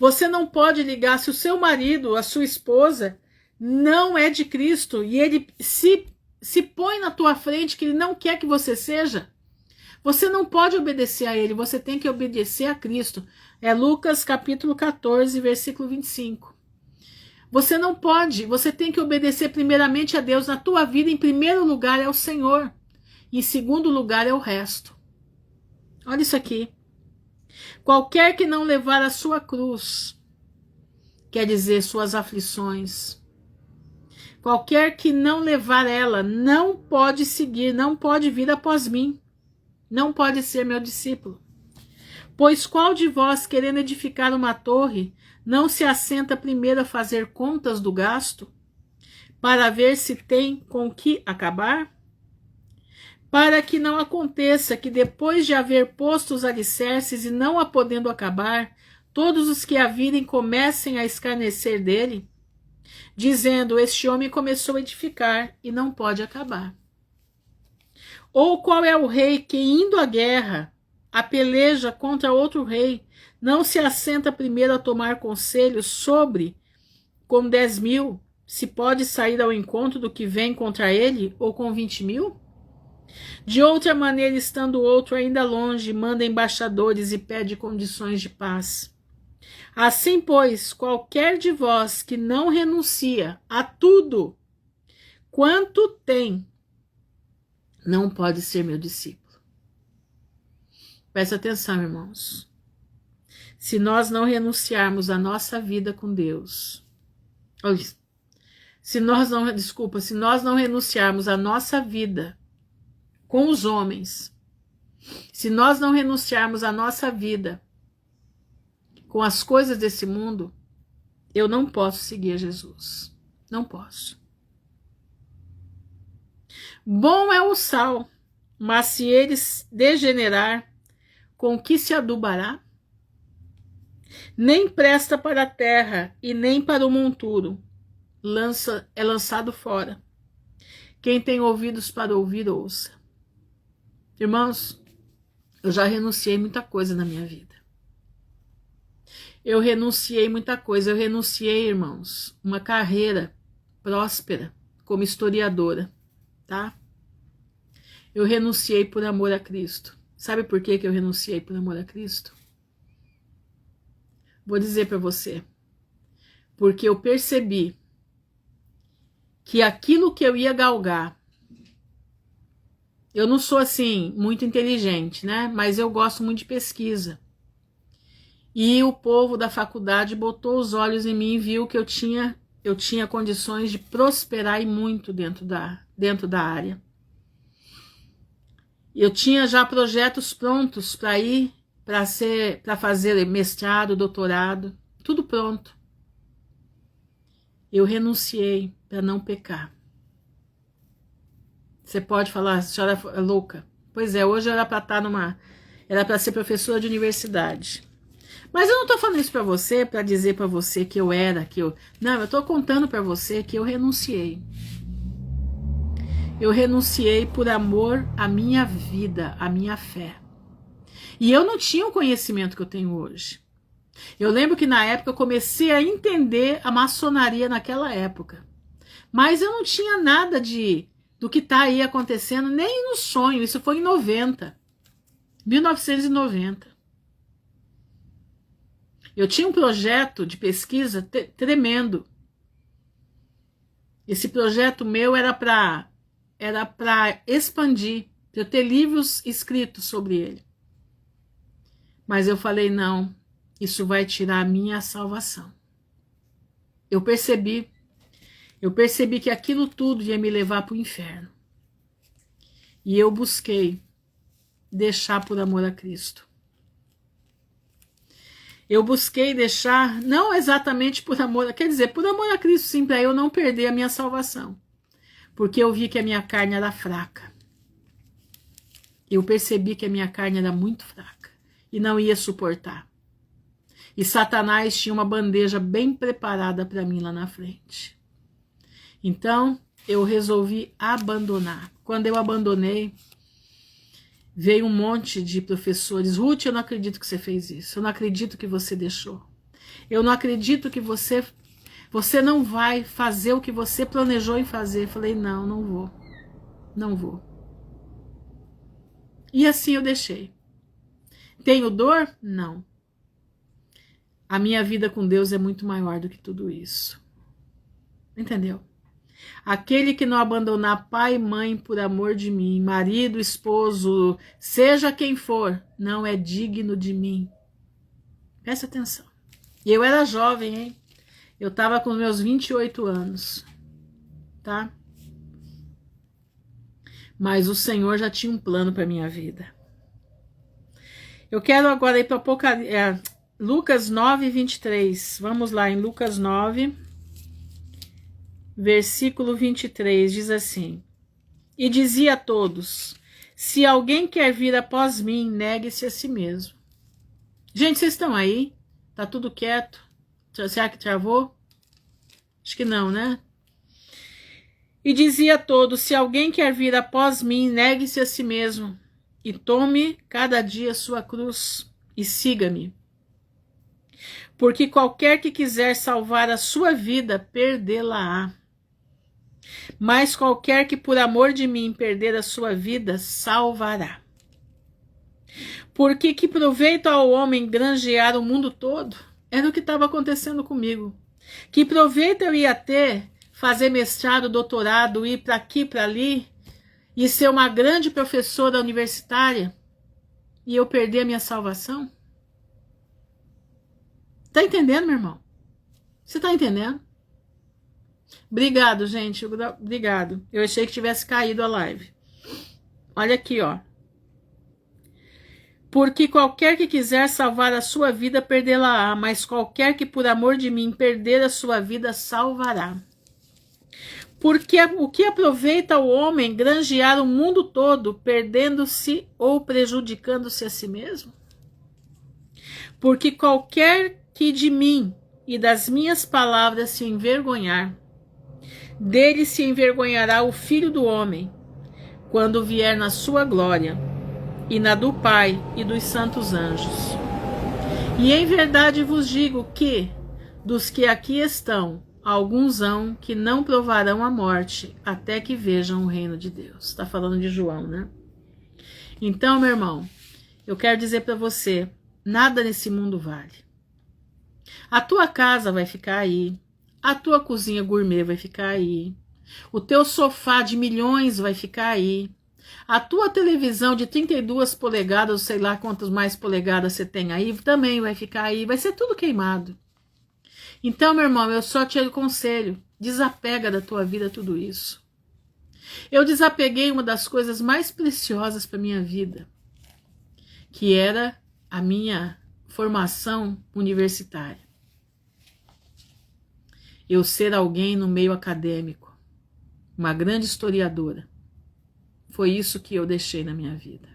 Você não pode ligar se o seu marido, a sua esposa, não é de Cristo e ele se põe na tua frente que ele não quer que você seja. Você não pode obedecer a ele, você tem que obedecer a Cristo. É Lucas capítulo 14, versículo 25. Você não pode, você tem que obedecer primeiramente a Deus. Na tua vida, em primeiro lugar é o Senhor. Em segundo lugar é o resto. Olha isso aqui. Qualquer que não levar a sua cruz, quer dizer, suas aflições, qualquer que não levar ela, não pode seguir, não pode vir após mim. Não pode ser meu discípulo. Pois qual de vós, querendo edificar uma torre, não se assenta primeiro a fazer contas do gasto, para ver se tem com que acabar? Para que não aconteça que depois de haver posto os alicerces e não a podendo acabar, todos os que a virem comecem a escarnecer dele, dizendo, este homem começou a edificar e não pode acabar. Ou qual é o rei que, indo à guerra, a peleja contra outro rei, não se assenta primeiro a tomar conselho sobre, com 10.000, se pode sair ao encontro do que vem contra ele, ou com 20.000? De outra maneira, estando outro ainda longe, manda embaixadores e pede condições de paz. Assim, pois, qualquer de vós que não renuncia a tudo quanto tem, não pode ser meu discípulo. Presta atenção, irmãos. Se nós não renunciarmos à nossa vida com Deus, se nós não renunciarmos à nossa vida com os homens, se nós não renunciarmos à nossa vida com as coisas desse mundo, eu não posso seguir a Jesus. Não posso. Bom é o sal, mas se ele degenerar, com que se adubará? Nem presta para a terra e nem para o monturo. É lançado fora. Quem tem ouvidos para ouvir, ouça. Irmãos, eu já renunciei muita coisa na minha vida. Eu renunciei muita coisa. Eu renunciei, irmãos, uma carreira próspera como historiadora, tá? Eu renunciei por amor a Cristo. Sabe por que eu renunciei por amor a Cristo? Vou dizer para você. Porque eu percebi que aquilo que eu ia galgar, eu não sou assim muito inteligente, né? Mas eu gosto muito de pesquisa. E o povo da faculdade botou os olhos em mim e viu que eu tinha condições de prosperar e muito dentro da área. Eu tinha já projetos prontos para ir, para fazer mestrado, doutorado, tudo pronto. Eu renunciei para não pecar. Você pode falar, a senhora é louca. Pois é, hoje era para ser professora de universidade. Mas eu não estou falando isso para você, para dizer para você que não, eu estou contando para você que eu renunciei. Eu renunciei por amor à minha vida, à minha fé. E eu não tinha o conhecimento que eu tenho hoje. Eu lembro que na época eu comecei a entender a maçonaria naquela época. Mas eu não tinha nada do que está aí acontecendo, nem no sonho. Isso foi em 1990. Eu tinha um projeto de pesquisa tremendo. Esse projeto meu era para expandir, para eu ter livros escritos sobre ele. Mas eu falei, não, isso vai tirar a minha salvação. Eu percebi que aquilo tudo ia me levar para o inferno. E eu busquei deixar por amor a Cristo. Eu busquei deixar, não exatamente por amor, quer dizer, por amor a Cristo, sim, para eu não perder a minha salvação. Porque eu vi que a minha carne era fraca. Eu percebi que a minha carne era muito fraca e não ia suportar. E Satanás tinha uma bandeja bem preparada para mim lá na frente. Então, eu resolvi abandonar. Quando eu abandonei, veio um monte de professores. Ruth, eu não acredito que você fez isso. Eu não acredito que você deixou. Eu não acredito que você não vai fazer o que você planejou em fazer. Eu falei, não vou. Não vou. E assim eu deixei. Tenho dor? Não. A minha vida com Deus é muito maior do que tudo isso. Entendeu? Aquele que não abandonar pai e mãe por amor de mim, marido, esposo, seja quem for, não é digno de mim. Presta atenção. E eu era jovem, hein? Eu estava com meus 28 anos, tá? Mas o Senhor já tinha um plano para minha vida. Eu quero agora ir para Lucas 9, 23. Vamos lá, em Lucas 9, versículo 23, diz assim: E dizia a todos: se alguém quer vir após mim, negue-se a si mesmo. Gente, vocês estão aí? Tá tudo quieto? Será que travou? Acho que não, né? E dizia a todos: se alguém quer vir após mim, negue-se a si mesmo, e tome cada dia sua cruz, e siga-me. Porque qualquer que quiser salvar a sua vida, perdê-la-á. Mas qualquer que por amor de mim perder a sua vida, salvará. Porque que proveito ao homem granjear o mundo todo? Era o que estava acontecendo comigo. Que proveito eu ia ter fazer mestrado, doutorado, ir para aqui, para ali, e ser uma grande professora universitária, e eu perder a minha salvação? Tá entendendo, meu irmão? Você tá entendendo? Obrigado, gente. Obrigado. Eu achei que tivesse caído a live. Olha aqui, ó. Porque qualquer que quiser salvar a sua vida, perdê-la-á, mas qualquer que por amor de mim perder a sua vida, salvará. Porque o que aproveita o homem granjear o mundo todo, perdendo-se ou prejudicando-se a si mesmo? Porque qualquer que de mim e das minhas palavras se envergonhar, dele se envergonhará o Filho do Homem, quando vier na sua glória, e na do Pai e dos santos anjos. E em verdade vos digo que, dos que aqui estão, alguns hão que não provarão a morte, até que vejam o reino de Deus. Está falando de João, né? Então, meu irmão, eu quero dizer para você, nada nesse mundo vale. A tua casa vai ficar aí, a tua cozinha gourmet vai ficar aí, o teu sofá de milhões vai ficar aí, a tua televisão de 32 polegadas, sei lá quantas mais polegadas você tem aí, também vai ficar aí, vai ser tudo queimado. Então, meu irmão, eu só te aconselho, desapega da tua vida tudo isso. Eu desapeguei uma das coisas mais preciosas para minha vida, que era a minha formação universitária. Eu ser alguém no meio acadêmico, uma grande historiadora. Foi isso que eu deixei na minha vida.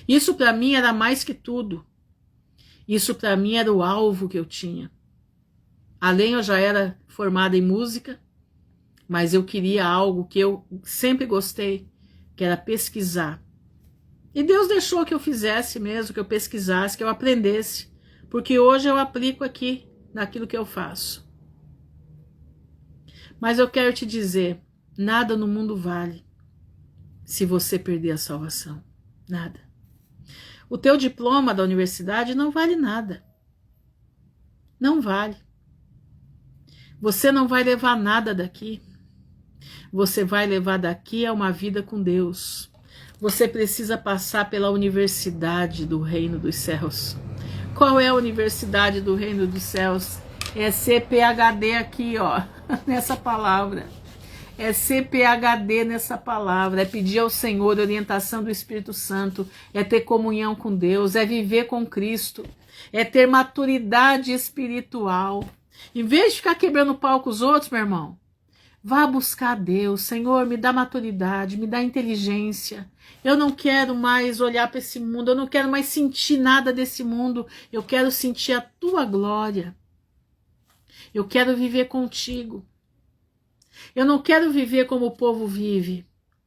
Isso para mim era mais que tudo. Isso para mim era o alvo que eu tinha. Além, eu já era formada em música, mas eu queria algo que eu sempre gostei, que era pesquisar. E Deus deixou que eu fizesse mesmo, que eu pesquisasse, que eu aprendesse, porque hoje eu aplico aqui naquilo que eu faço. Mas eu quero te dizer, nada no mundo vale se você perder a salvação. Nada. O teu diploma da universidade não vale nada. Não vale. Você não vai levar nada daqui. Você vai levar daqui a uma vida com Deus. Você precisa passar pela universidade do reino dos céus. Qual é a universidade do reino dos céus? É ser PhD aqui, ó, nessa palavra. É ser PhD nessa palavra, é pedir ao Senhor orientação do Espírito Santo, é ter comunhão com Deus, é viver com Cristo, é ter maturidade espiritual. Em vez de ficar quebrando pau com os outros, meu irmão, vá buscar Deus. Senhor, me dá maturidade, me dá inteligência. Eu não quero mais olhar para esse mundo, eu não quero mais sentir nada desse mundo, eu quero sentir a tua glória. Eu quero viver contigo. Eu não quero viver como o povo vive,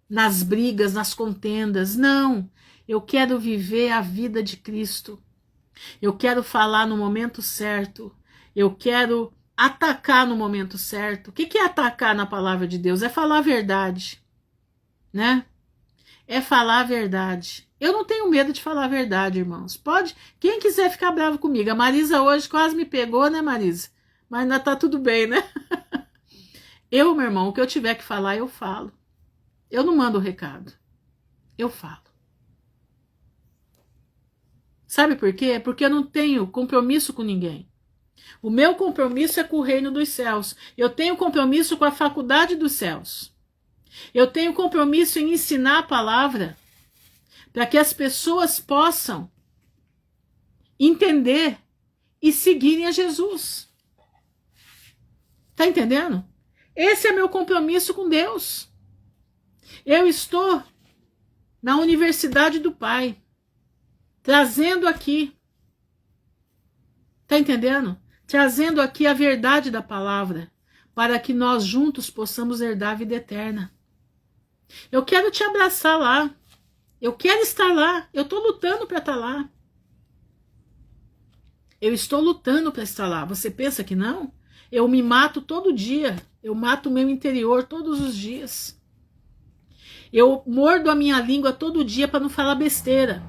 nas brigas, nas contendas. Não, eu quero viver a vida de Cristo. Eu quero falar no momento certo. Eu quero atacar no momento certo. O que é atacar na palavra de Deus? É falar a verdade, né? É falar a verdade. Eu não tenho medo de falar a verdade, irmãos. Pode, quem quiser ficar bravo comigo. A Marisa hoje quase me pegou, né, Marisa? Mas ainda tá tudo bem, né? Eu, meu irmão, o que eu tiver que falar, eu falo. Eu não mando o recado. Eu falo. Sabe por quê? Porque eu não tenho compromisso com ninguém. O meu compromisso é com o reino dos céus. Eu tenho compromisso com a faculdade dos céus. Eu tenho compromisso em ensinar a palavra para que as pessoas possam entender e seguirem a Jesus. Tá entendendo? Esse é meu compromisso com Deus. Eu estou na universidade do Pai, trazendo aqui, tá entendendo? Trazendo aqui a verdade da palavra, para que nós juntos possamos herdar a vida eterna. Eu quero te abraçar lá, eu quero estar lá, eu estou lutando para estar lá. Eu estou lutando para estar lá. Você pensa que não? Eu me mato todo dia, eu mato o meu interior todos os dias. Eu mordo a minha língua todo dia para não falar besteira.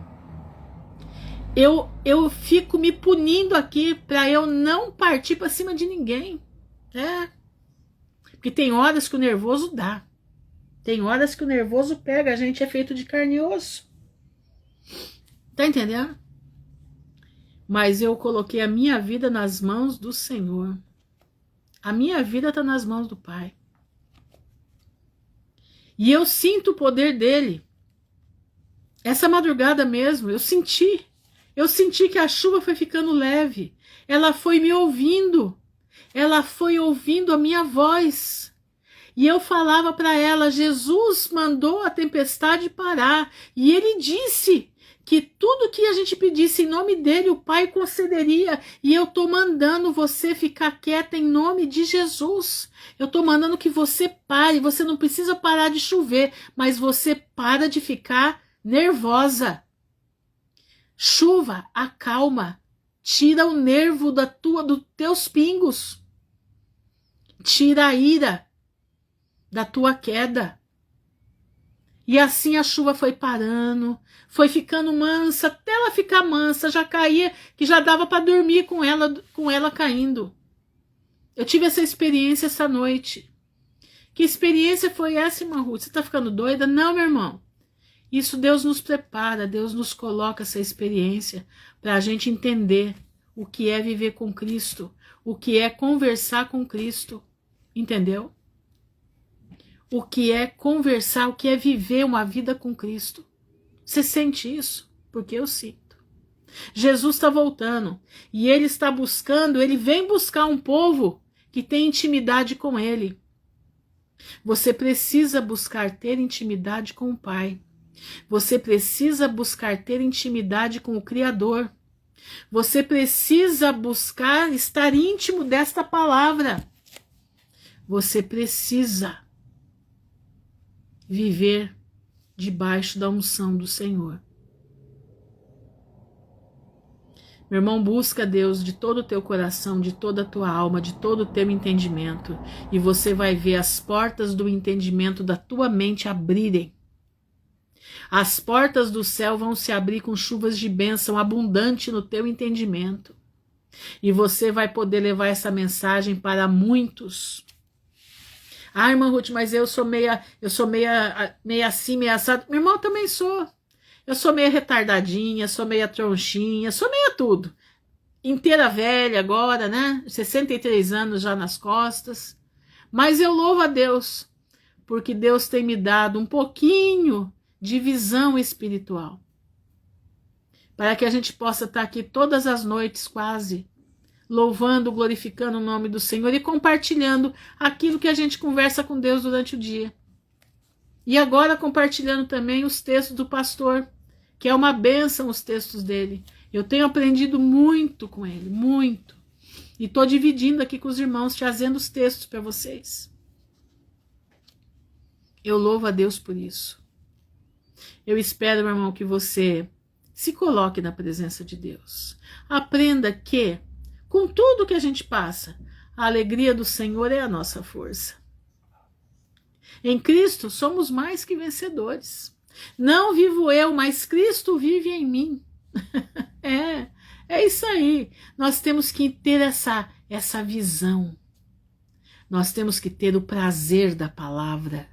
Eu fico me punindo aqui para eu não partir para cima de ninguém. Porque tem horas que o nervoso dá. Tem horas que o nervoso pega, a gente é feito de carne e osso. Tá entendendo? Mas eu coloquei a minha vida nas mãos do Senhor. A minha vida está nas mãos do Pai. E eu sinto o poder dele. Essa madrugada mesmo, eu senti. Eu senti que a chuva foi ficando leve. Ela foi me ouvindo. Ela foi ouvindo a minha voz. E eu falava para ela, Jesus mandou a tempestade parar. E ele disse que tudo que a gente pedisse em nome dele, o Pai concederia. E eu estou mandando você ficar quieta em nome de Jesus. Eu estou mandando que você pare. Você não precisa parar de chover, mas você para de ficar nervosa. Chuva, acalma. Tira o nervo dos teus pingos. Tira a ira da tua queda. E assim a chuva foi parando, foi ficando mansa, até ela ficar mansa, já caía, que já dava para dormir com ela caindo. Eu tive essa experiência essa noite. Que experiência foi essa, irmã Ruth? Você tá ficando doida? Não, meu irmão. Isso Deus nos prepara, Deus nos coloca essa experiência para a gente entender o que é viver com Cristo, o que é conversar com Cristo, entendeu? O que é conversar, o que é viver uma vida com Cristo. Você sente isso? Porque eu sinto. Jesus está voltando e ele está buscando, ele vem buscar um povo que tem intimidade com ele. Você precisa buscar ter intimidade com o Pai. Você precisa buscar ter intimidade com o Criador. Você precisa buscar estar íntimo desta palavra. Você precisa viver debaixo da unção do Senhor. Meu irmão, busca Deus de todo o teu coração, de toda a tua alma, de todo o teu entendimento, e você vai ver as portas do entendimento da tua mente abrirem. As portas do céu vão se abrir com chuvas de bênção abundante no teu entendimento. E você vai poder levar essa mensagem para muitos. Ah, irmã Ruth, mas eu sou meia assim, meia assado. Meu irmão, eu também sou. Eu sou meia retardadinha, sou meia tronchinha, sou meia tudo. Inteira velha agora, né? 63 anos já nas costas. Mas eu louvo a Deus, porque Deus tem me dado um pouquinho de visão espiritual. Para que a gente possa estar aqui todas as noites quase, louvando, glorificando o nome do Senhor e compartilhando aquilo que a gente conversa com Deus durante o dia. E agora compartilhando também os textos do pastor, que é uma bênção os textos dele. Eu tenho aprendido muito com ele, muito. E estou dividindo aqui com os irmãos, trazendo os textos para vocês. Eu louvo a Deus por isso. Eu espero, meu irmão, que você se coloque na presença de Deus. Aprenda que, com tudo que a gente passa, a alegria do Senhor é a nossa força. Em Cristo somos mais que vencedores. Não vivo eu, mas Cristo vive em mim. É isso aí. Nós temos que ter essa visão. Nós temos que ter o prazer da palavra.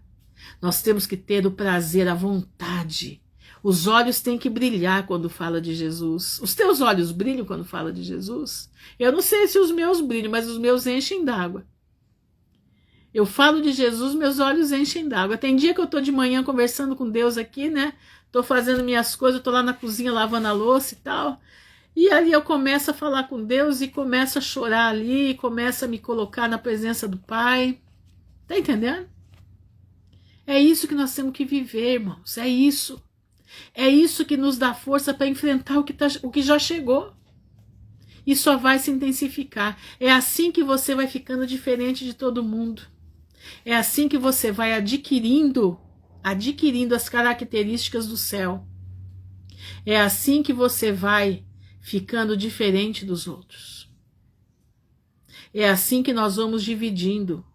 Nós temos que ter o prazer, a vontade. Os olhos têm que brilhar quando fala de Jesus. Os teus olhos brilham quando fala de Jesus? Eu não sei se os meus brilham, mas os meus enchem d'água. Eu falo de Jesus, meus olhos enchem d'água. Tem dia que eu estou de manhã conversando com Deus aqui, né? Estou fazendo minhas coisas, estou lá na cozinha lavando a louça e tal. E ali eu começo a falar com Deus e começo a chorar ali, começo a me colocar na presença do Pai. Tá entendendo? É isso que nós temos que viver, irmãos. É isso. É isso que nos dá força para enfrentar o que já chegou. E só vai se intensificar. É assim que você vai ficando diferente de todo mundo. É assim que você vai adquirindo as características do céu. É assim que você vai ficando diferente dos outros. É assim que nós vamos dividindo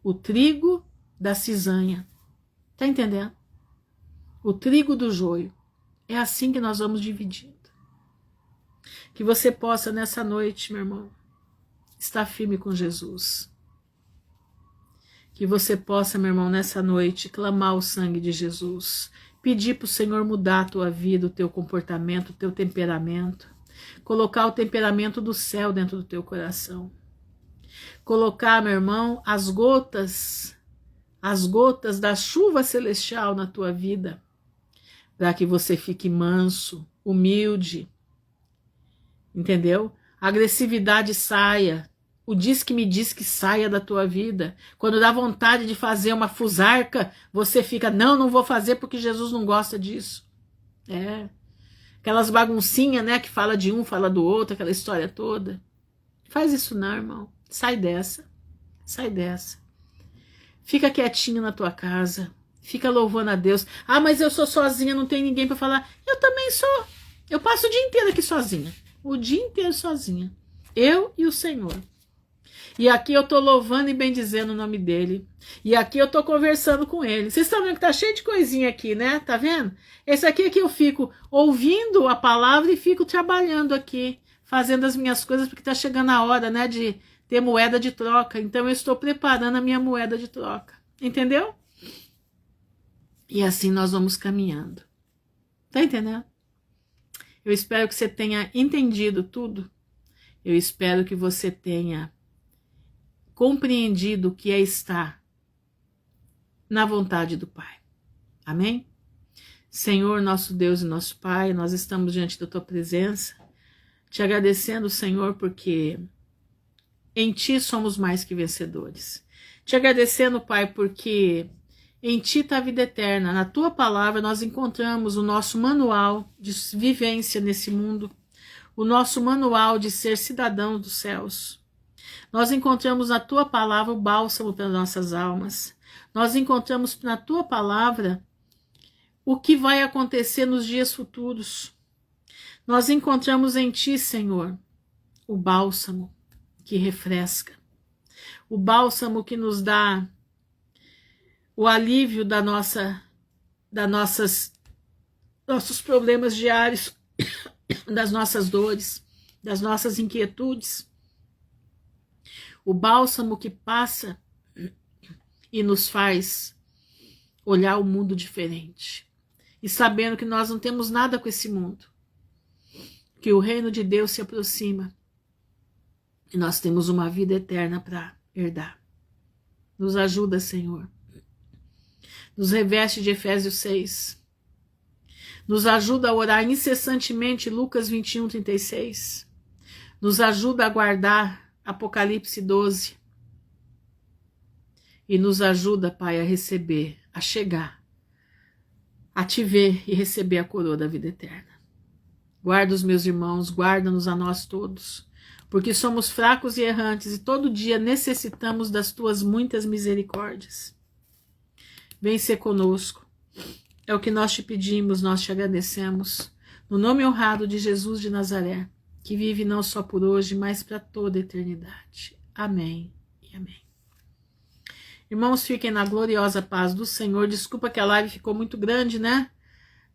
o trigo da cisanha. Tá entendendo? O trigo do joio. É assim que nós vamos dividindo. Que você possa nessa noite, meu irmão, estar firme com Jesus. Que você possa, meu irmão, nessa noite, clamar o sangue de Jesus. Pedir para o Senhor mudar a tua vida, o teu comportamento, o teu temperamento. Colocar o temperamento do céu dentro do teu coração. Colocar, meu irmão, as gotas da chuva celestial na tua vida, para que você fique manso, humilde, entendeu? A agressividade saia, o diz que me diz que saia da tua vida. Quando dá vontade de fazer uma fusarca, você fica, não vou fazer porque Jesus não gosta disso. É, aquelas baguncinhas, né, que fala de um, fala do outro, aquela história toda. Faz isso não, irmão. Sai dessa. Fica quietinho na tua casa. Fica louvando a Deus. Ah, mas eu sou sozinha, não tem ninguém para falar. Eu também sou. Eu passo o dia inteiro aqui sozinha. O dia inteiro sozinha. Eu e o Senhor. E aqui eu tô louvando e bendizendo o nome dele. E aqui eu tô conversando com ele. Vocês estão vendo que tá cheio de coisinha aqui, né? Tá vendo? Esse aqui é que eu fico ouvindo a palavra e fico trabalhando aqui. Fazendo as minhas coisas, porque tá chegando a hora, né? De ter moeda de troca. Então eu estou preparando a minha moeda de troca. Entendeu? E assim nós vamos caminhando. Tá entendendo? Eu espero que você tenha entendido tudo. Eu espero que você tenha compreendido o que é estar na vontade do Pai. Amém? Senhor, nosso Deus e nosso Pai, nós estamos diante da Tua presença, te agradecendo, Senhor, porque em Ti somos mais que vencedores. Te agradecendo, Pai, porque em Ti está a vida eterna. Na Tua palavra nós encontramos o nosso manual de vivência nesse mundo, o nosso manual de ser cidadão dos céus. Nós encontramos na Tua palavra o bálsamo para nossas almas. Nós encontramos na Tua palavra o que vai acontecer nos dias futuros. Nós encontramos em Ti, Senhor, o bálsamo que refresca, o bálsamo que nos dá o alívio nossos problemas diários, das nossas dores, das nossas inquietudes. O bálsamo que passa e nos faz olhar o mundo diferente. E sabendo que nós não temos nada com esse mundo. Que o reino de Deus se aproxima. E nós temos uma vida eterna para herdar. Nos ajuda, Senhor. Nos reveste de Efésios 6. Nos ajuda a orar incessantemente, Lucas 21:36. Nos ajuda a guardar Apocalipse 12. E nos ajuda, Pai, a receber, a chegar, a Te ver e receber a coroa da vida eterna. Guarda os meus irmãos, guarda-nos a nós todos, porque somos fracos e errantes e todo dia necessitamos das Tuas muitas misericórdias. Vem ser conosco. É o que nós Te pedimos, nós Te agradecemos. No nome honrado de Jesus de Nazaré, que vive não só por hoje, mas para toda a eternidade. Amém e amém. Irmãos, fiquem na gloriosa paz do Senhor. Desculpa que a live ficou muito grande, né?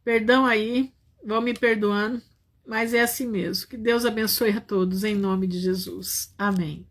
Perdão aí, vão me perdoando, mas é assim mesmo. Que Deus abençoe a todos, em nome de Jesus. Amém.